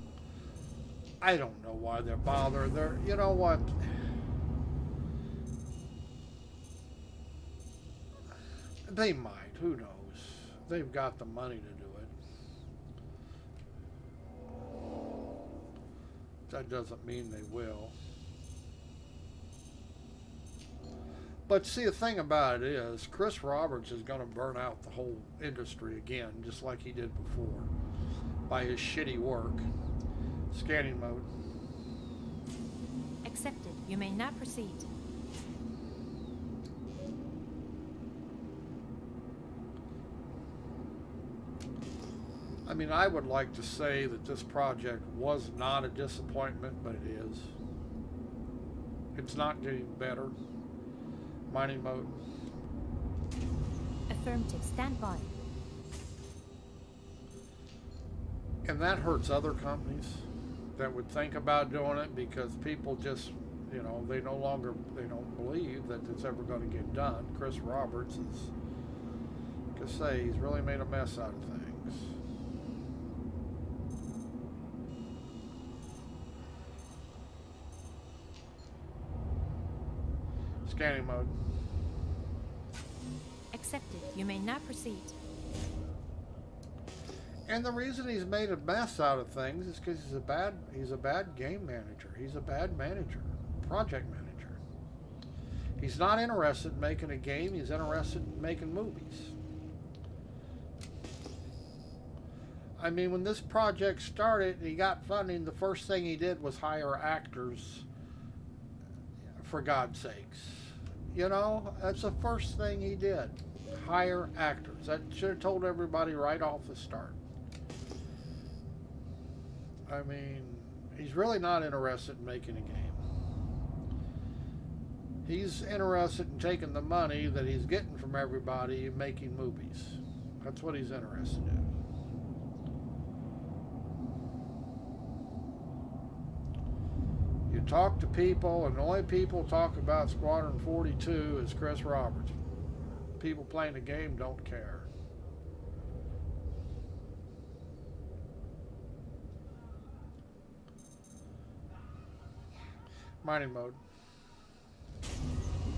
I don't know why they're bothered. You know what? They might. Who knows? They've got the money to do it. That doesn't mean they will. But see, the thing about it is, Chris Roberts is going to burn out the whole industry again, just like he did before, by his shitty work. Scanning mode. Accepted. You may now proceed. I mean, I would like to say that this project was not a disappointment, but it is. It's not getting better. Mining mode. Affirmative. Stand by. And that hurts other companies that would think about doing it, because people just, you know, they don't believe that it's ever going to get done. Chris Roberts is, like I say, he's really made a mess out of things. Scanning mode. Accepted. You may now proceed. And the reason he's made a mess out of things is because he's a bad game manager. He's a bad manager, project manager. He's not interested in making a game. He's interested in making movies. I mean, when this project started, he got funding. The first thing he did was hire actors. For God's sakes, you know, that's the first thing he did. Hire actors. That should have told everybody right off the start. I mean, he's really not interested in making a game. He's interested in taking the money that he's getting from everybody and making movies. That's what he's interested in. You talk to people, and the only people talk about Squadron 42 is Chris Roberts. People playing the game don't care. Mining mode.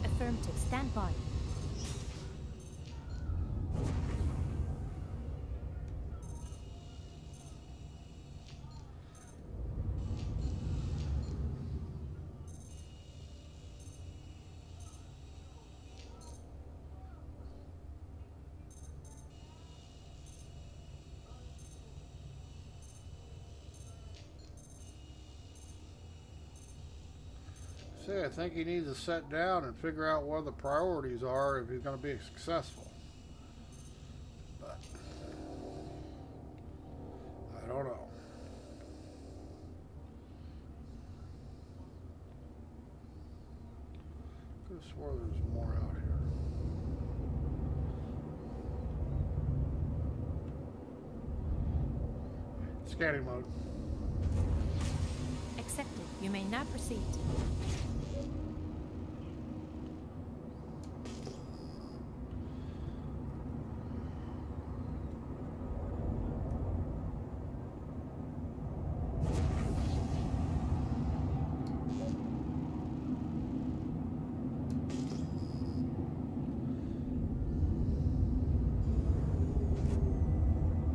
Affirmative. Stand by. I think he needs to sit down and figure out what the priorities are if he's going to be successful. But I don't know. Could have swore there's more out here. Scanning mode. Accepted. You may now proceed.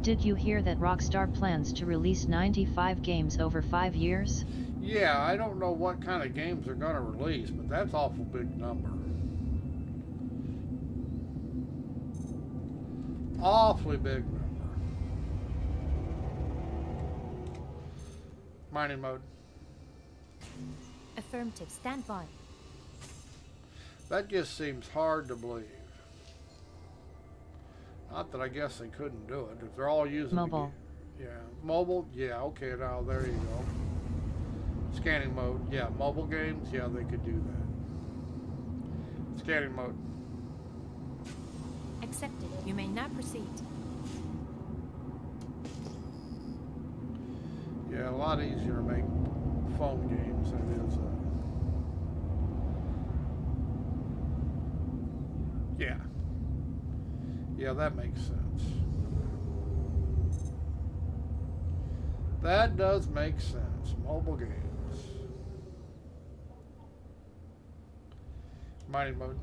Did you hear that Rockstar plans to release 95 games over 5 years? Yeah, I don't know what kind of games they're going to release, but that's an awful big number. Awfully big number. Mining mode. Affirmative. Stand by. That just seems hard to believe. Not that I guess they couldn't do it. If they're all using Mobile. Yeah, mobile. Yeah, okay. Now there you go. Scanning mode. Yeah, mobile games. Yeah, they could do that. Scanning mode. Accepted. You may now proceed. Yeah, a lot easier to make phone games than it is. Yeah. Yeah, that makes sense. That does make sense. Mobile games. Mining mode.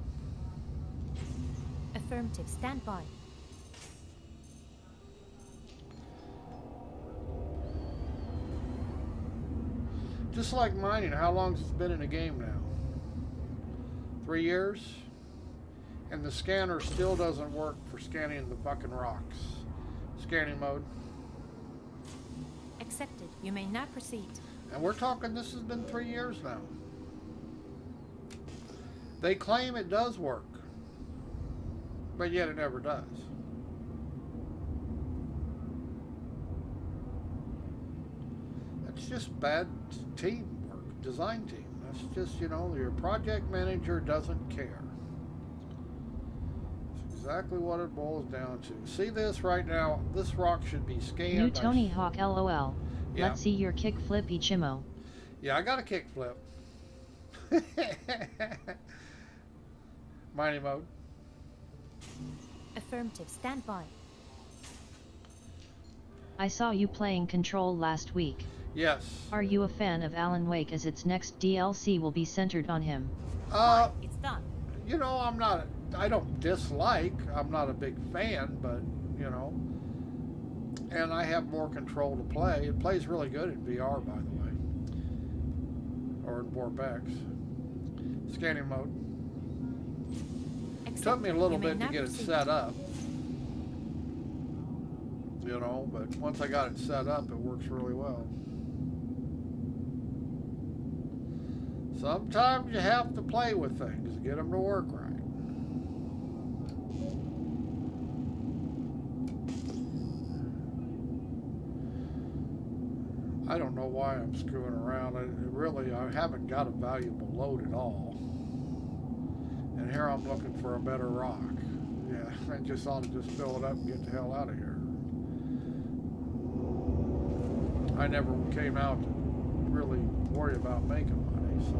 Affirmative. Stand by. Just like mining, how long has it been in a game now? 3 years? And the scanner still doesn't work for scanning the fucking rocks. Scanning mode. Accepted. You may now proceed. And we're talking, this has been 3 years now. They claim it does work, but yet it never does. That's just bad teamwork, design team. That's just, you know, your project manager doesn't care. Exactly what it boils down to. See this right now? This rock should be scanned. New Tony Hawk LOL. Yeah. Let's see your kickflip Eychimo. Yeah, I got a kickflip. Mining mode. Affirmative. Stand by. I saw you playing Control last week. Yes. Are you a fan of Alan Wake, as its next DLC will be centered on him? It's done. You know, I don't dislike, I'm not a big fan, but, you know, and I have more control to play. It plays really good in VR, by the way, or in Vorpex. Scanning mode. Accepted. Took me a little You may bit to now get it proceed. set up, you know, but once I got it set up, it works really well. Sometimes you have to play with things to get them to work right. I don't know why I'm screwing around. I haven't got a valuable load at all. And here I'm looking for a better rock. Yeah, I just ought to just fill it up and get the hell out of here. I never came out to really worry about making money, so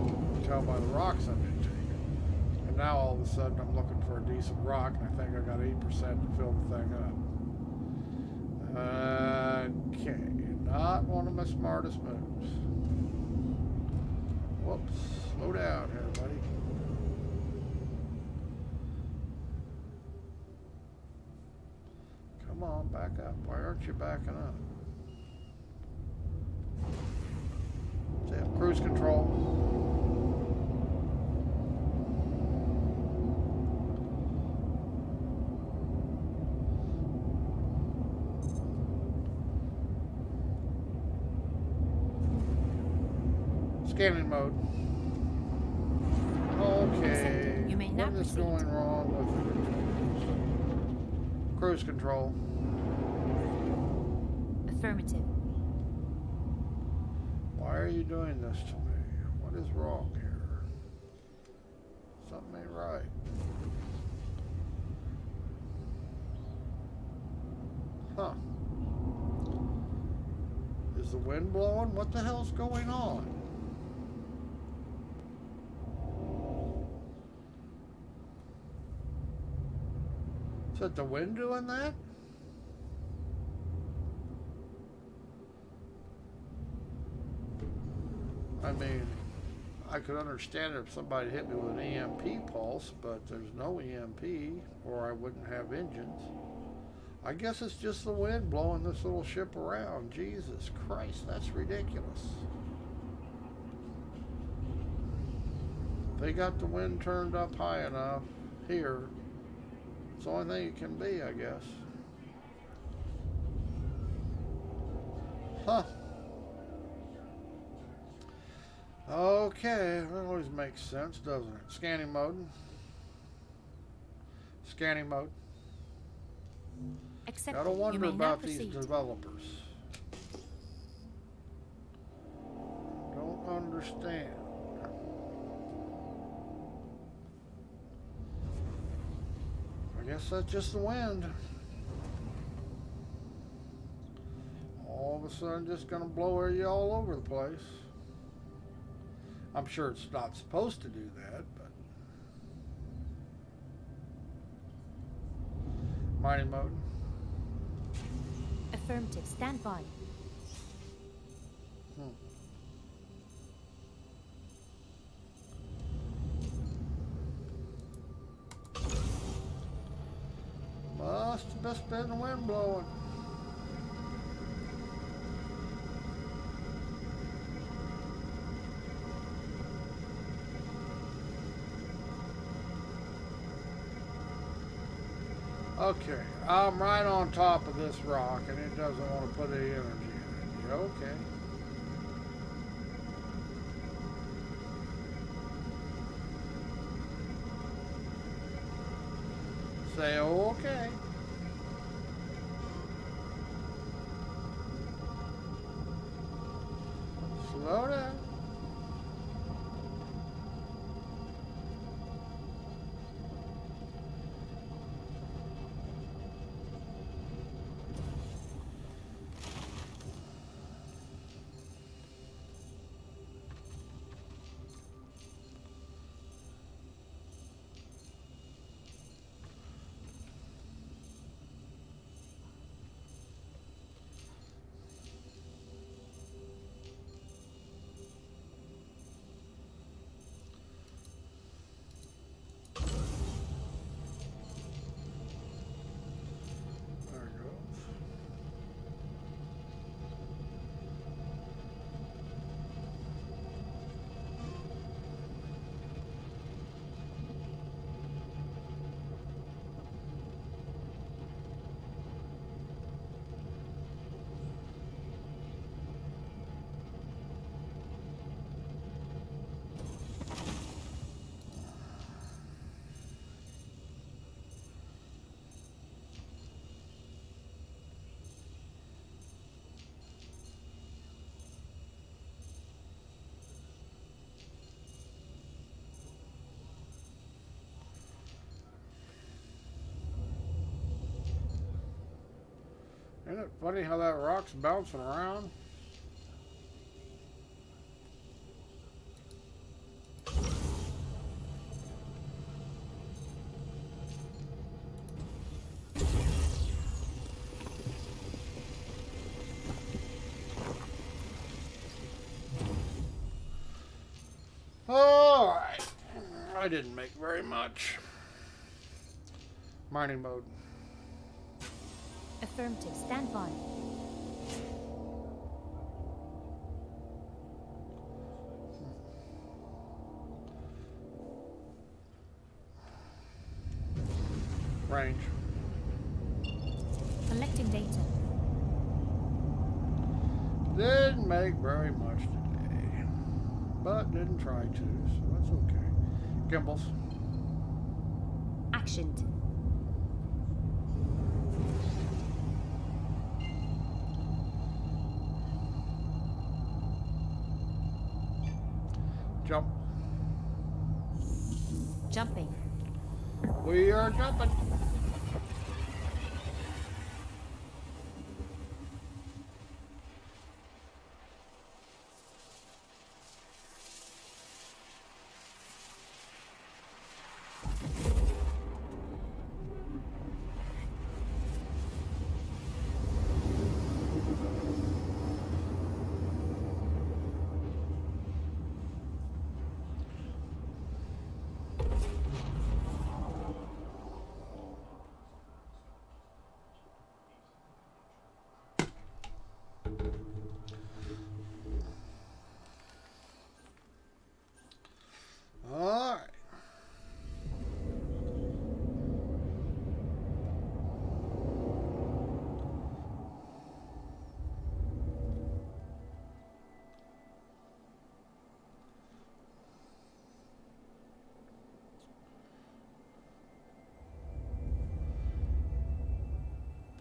you can tell by the rocks I've been taking. And now all of a sudden I'm looking for a decent rock, and I think I got 8% to fill the thing up. Okay, not one of my smartest moves. Whoops, slow down here, buddy. Come on, back up. Why aren't you backing up? So yeah, cruise control. Scanning mode. Okay. You may now What is proceed. going wrong with the cruise control? Affirmative. Why are you doing this to me? What is wrong here? Something ain't right. Huh. Is the wind blowing? What the hell's going on? Is that the wind doing that? I mean, I could understand it if somebody hit me with an EMP pulse, but there's no EMP, or I wouldn't have engines. I guess it's just the wind blowing this little ship around. Jesus Christ, that's ridiculous. They got the wind turned up high enough here. It's the only thing it can be, I guess. Huh. Okay, that always makes sense, doesn't it? Scanning mode. Scanning mode. Accepted. Gotta You wonder may now about these proceed. developers. Don't understand. I guess that's just the wind. All of a sudden just gonna blow you all over the place. I'm sure it's not supposed to do that, but mining mode. Affirmative. Stand by. Must have just been the wind blowing. Okay, I'm right on top of this rock and it doesn't want to put any energy in it. Yeah, okay. Say okay. Slow down. Isn't it funny how that rock's bouncing around? All right. I didn't make very much. Mining mode. Affirmative. Stand by. Range. Collecting data. Didn't make very much today, but didn't try to, so that's okay. Gimbals. Actioned. Jump. Jumping. We are jumping.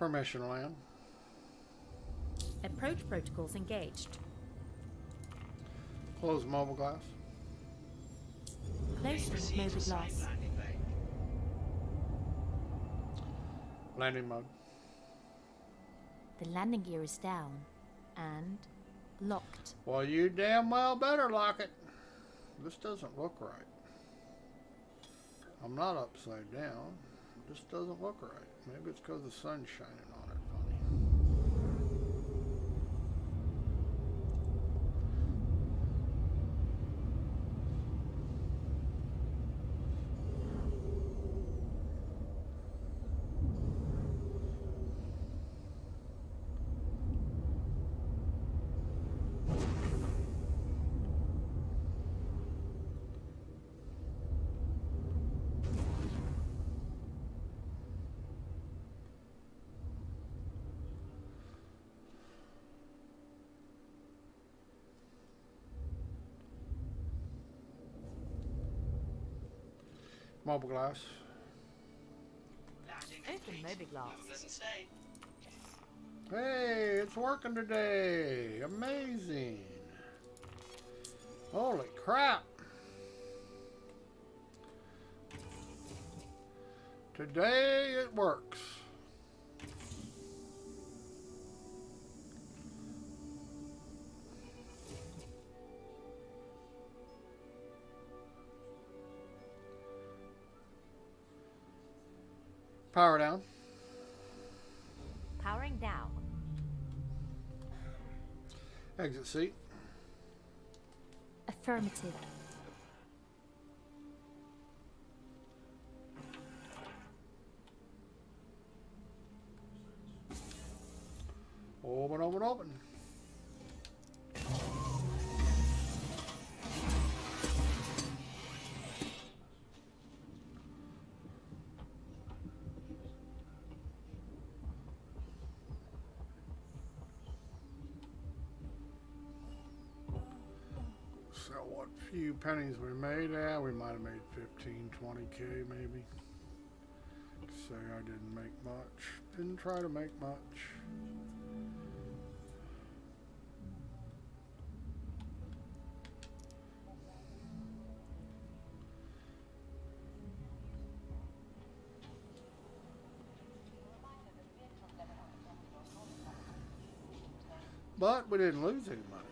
Permission land. Approach protocols engaged. Close mobile glass. Closing Proceed to mobile safe glass. landing bay. Landing mode. The landing gear is down and locked. Well, you damn well better lock it. This doesn't look right. I'm not upside down. This doesn't look right. Maybe it's because the sun's shining on it funny. Mobile glass. Landing Open complete. mobile glass. Have a pleasant stay. Hey, it's working today. Amazing. Holy crap. Today it works. Power down. Powering down. Exit seat. Affirmative. Open, open, open. So what few pennies we made? Yeah, we might have made 15, 20K maybe. Say I didn't make much. Didn't try to make much. But we didn't lose any money.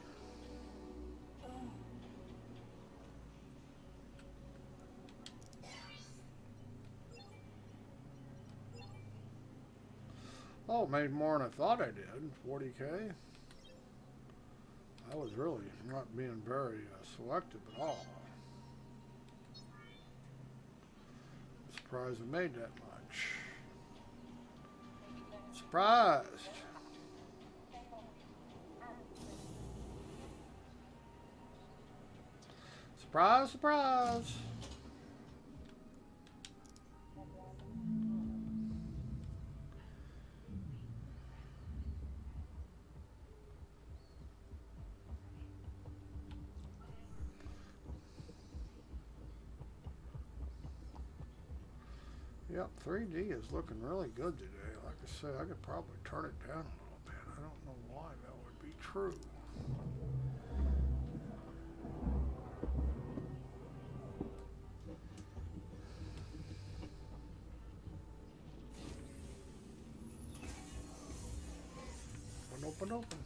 Oh, made more than I thought I did. 40K. I was really not being very selective at all. Surprised I made that much. Surprised. Surprise, surprise. Yep, 3D is looking really good today. Like I say, I could probably turn it down a little bit. I don't know why that would be true. Open, open.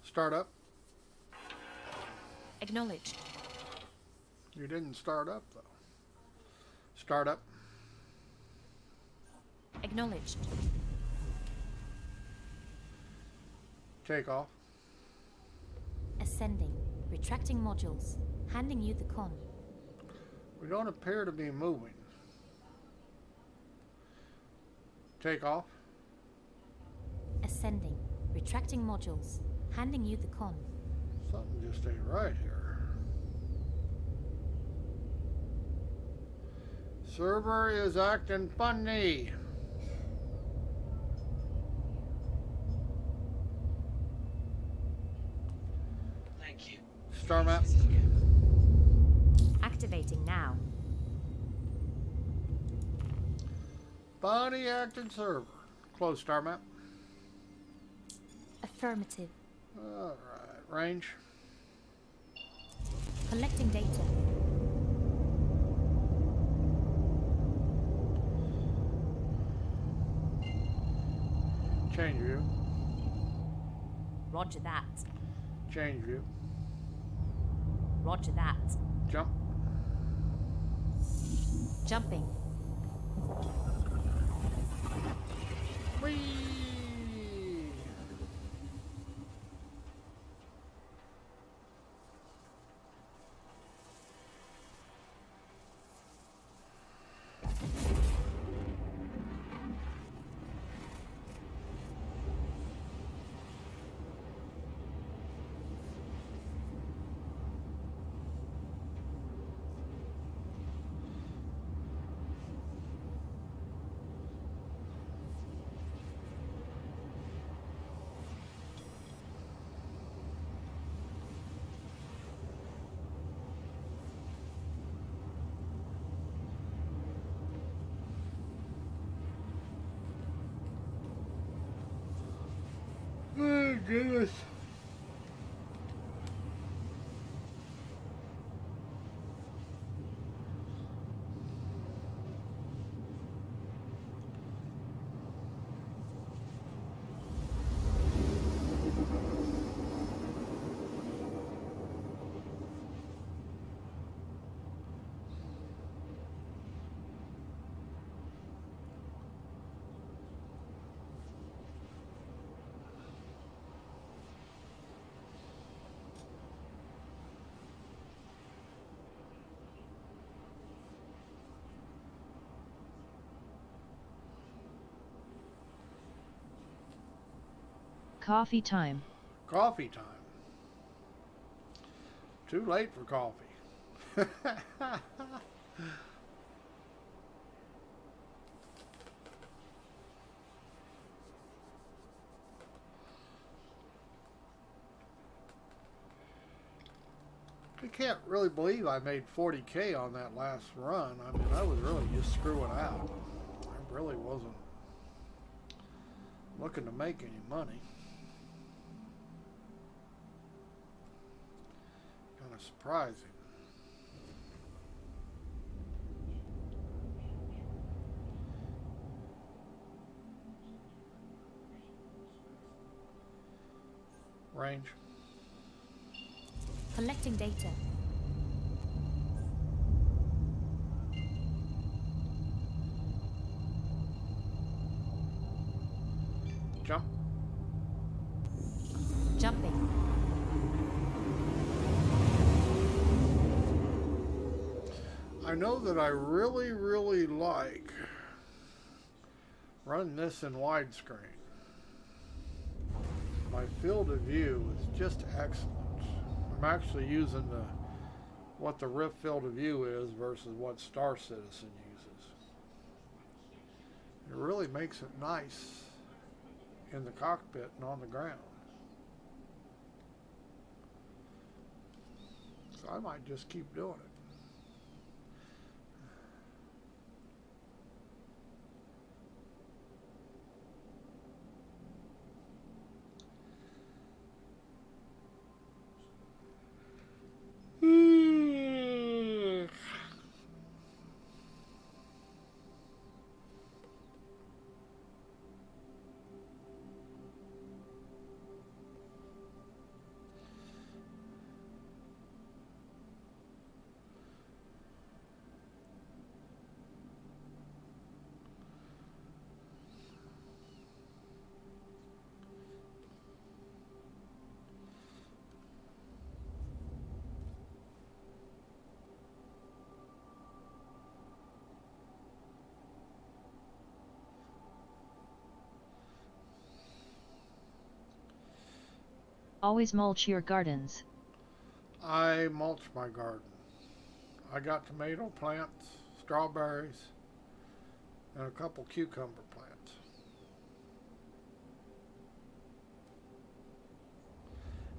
Start up. Acknowledged. You didn't start up though. Start up. Acknowledged. Take off. Ascending. Retracting modules. Handing you the con. We don't appear to be moving. Take off. Ascending. Retracting modules. Handing you the con. Something just ain't right here. Server is acting funny. Thank you. Star map. Activating now. Funny acting server. Close star map. Affirmative. Alright, range. Collecting data. Change view. Roger that. Change view. Roger that. Jump. Jumping. Whee! Oh, goodness. Coffee time. Coffee time. Too late for coffee. I can't really believe I made 40K on that last run. I mean, I was really just screwing out. I really wasn't looking to make any money. Kind of surprising. Range. Collecting data. Jump. Jumping. I know that I really, really like running this in widescreen. My field of view is just excellent. I'm actually using what the Rift field of view is versus what Star Citizen uses. It really makes it nice in the cockpit and on the ground. So I might just keep doing it. Always mulch your gardens. I mulch my garden. I got tomato plants, strawberries, and a couple cucumber plants.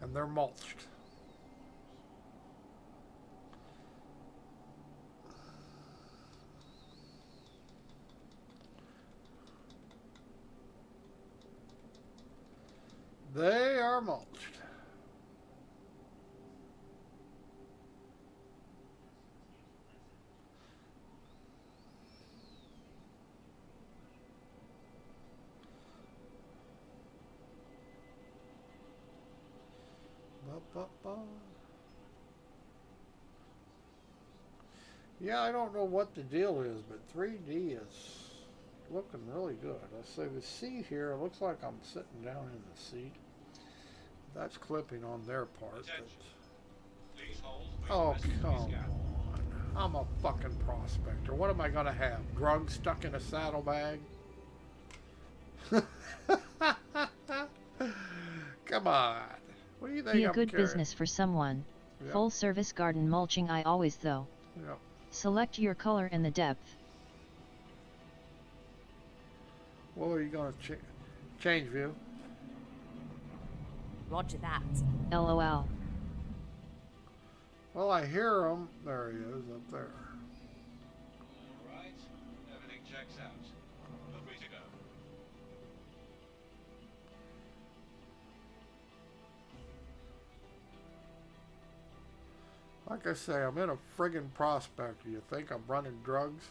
And they're mulched. are mulched. Yeah, I don't know what the deal is, but 3D is looking really good. I say the seat here, it looks like I'm sitting down in the seat. That's clipping on their part. But... Oh, come on. I'm a fucking prospector. What am I going to have? Drugs stuck in a saddlebag? Come on. What do you think Be a I'm good carrying? business for someone. Yep. Full service garden mulching I always though. Yep. Select your color and the depth. Well, are you going to change view? Roger that. LOL. Well, I hear him. There he is up there. Alright, everything checks out. Feel free to go. Like I say, I'm in a friggin' prospector. You think I'm running drugs?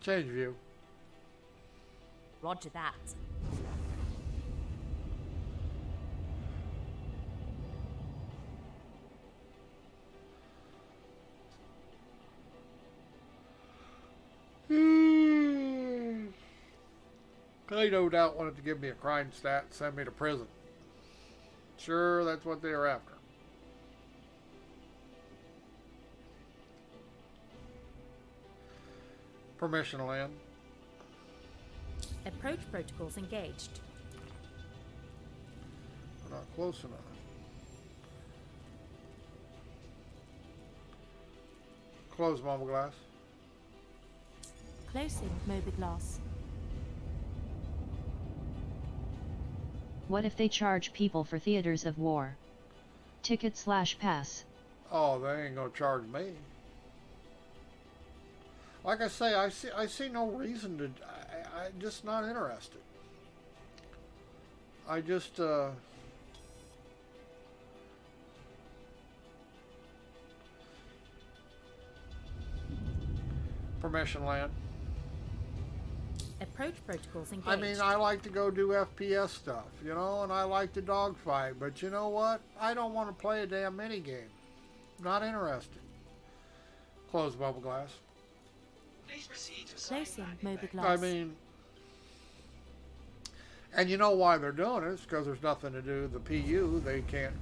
Change view. Roger that. They no doubt wanted to give me a crime stat and send me to prison. Sure, that's what they were after. Permission to land. Approach protocols engaged. We're not close enough. Close mobile glass. Closing mobiglass. What if they charge people for theaters of war? Ticket/pass. Oh, they ain't gonna charge me. Like I say, I see no reason to. I'm just not interested. I just permission land. Approach protocols engaged. I mean, I like to go do FPS stuff, you know, and I like to dogfight, but you know what? I don't want to play a damn minigame. Not interested. Close bubble glass. Please proceed to sign Closing landing bay. mobiglass. I mean, and you know why they're doing it? It's because there's nothing to do. The PU, they can't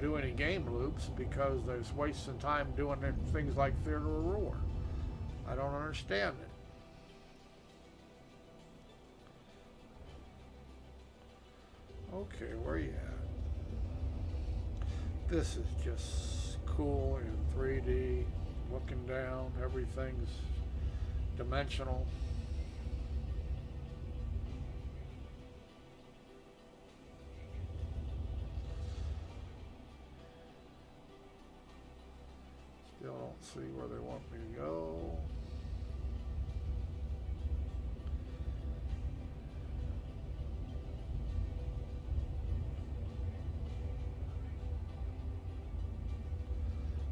do any game loops because they're wasting time doing things like Theater of War. I don't understand it. Okay, where you at? This is just cool in 3D. Looking down, everything's dimensional. Still don't see where they want me to go.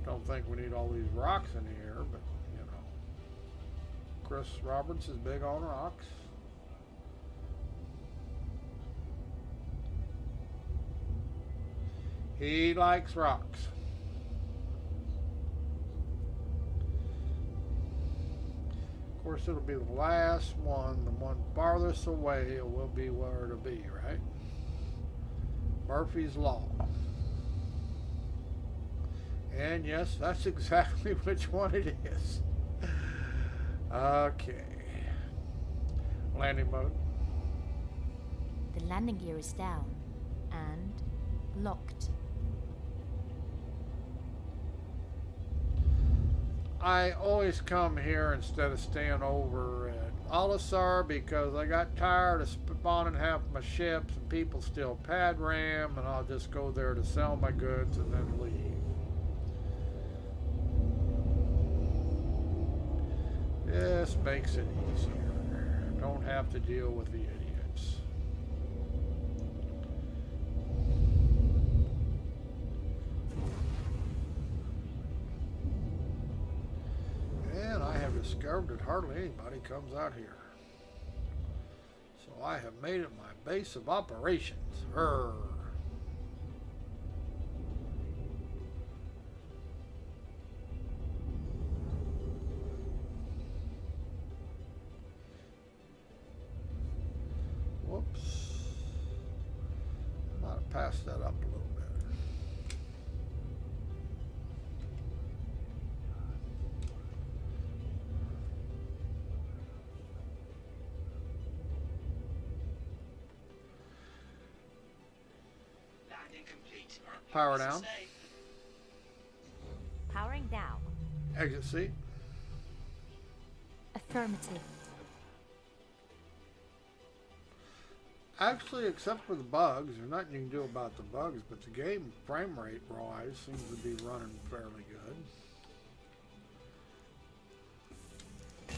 Don't think we need all these rocks in here, but you know, Chris Roberts is big on rocks. He likes rocks. Of course, it'll be the last one, the one farthest away. It will be where it'll be, right? Murphy's Law. And yes, that's exactly which one it is. Okay. Landing mode. The landing gear is down and locked. I always come here instead of staying over at Olisar because I got tired of spawning half my ships and people steal pad RAM, and I'll just go there to sell my goods and then leave. This makes it easier. don't have to deal with the idiots. And I have discovered that hardly anybody comes out here. So I have made it my base of operations. Urgh. Whoops. I might have passed that up a little bit. Landing complete. Power down. Powering down. Exit seat. Affirmative. Actually, except for the bugs, there's nothing you can do about the bugs, but the game frame rate wise seems to be running fairly good.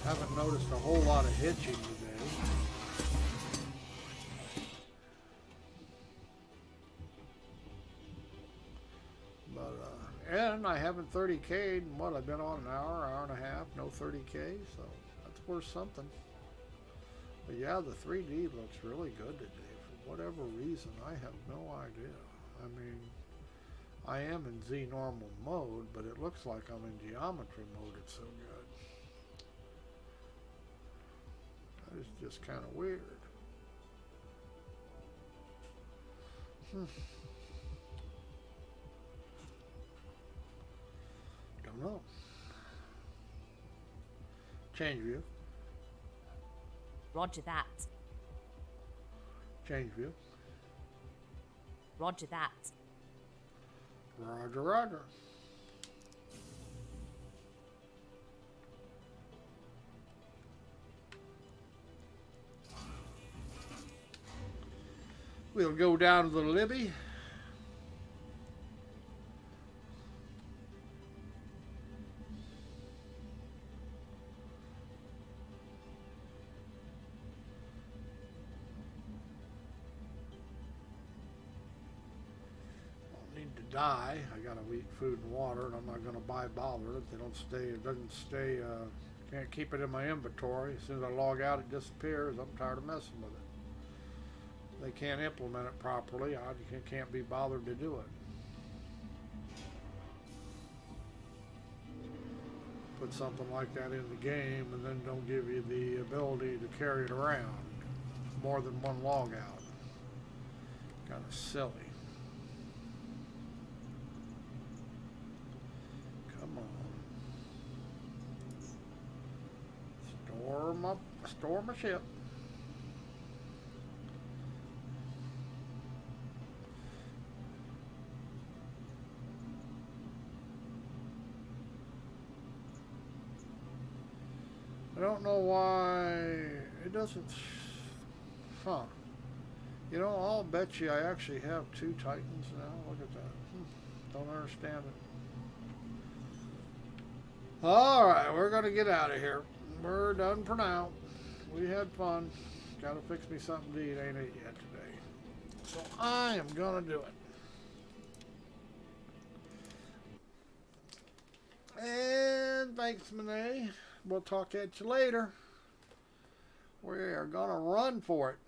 Haven't noticed a whole lot of hitching today. But, and I haven't 30K'd in what, I've been on an hour and a half, no 30K, so that's worth something. But yeah, the 3D looks really good today. For whatever reason, I have no idea. I mean, I am in Z normal mode, but it looks like I'm in geometry mode. It's so good. That is just kind of weird. Don't know. Change view. Roger that. Change view. Roger that. Roger, roger. We'll go down to the Libby. Die. I gotta eat food and water, and I'm not gonna bother. If they don't stay, it doesn't stay. Can't keep it in my inventory. As soon as I log out, it disappears. I'm tired of messing with it. They can't implement it properly. I can't be bothered to do it. Put something like that in the game, and then don't give you the ability to carry it around. More than one log out. Kind of silly. Store my ship. I don't know why it doesn't. Huh. You know, I'll bet you I actually have 2 Titans now. Look at that. Don't understand it. Alright, we're going to get out of here. We're done for now. We had fun. Gotta fix me something to eat. Ain't ate yet today. So I am gonna do it. And thanks, Monet. We'll talk at you later. We are gonna run for it.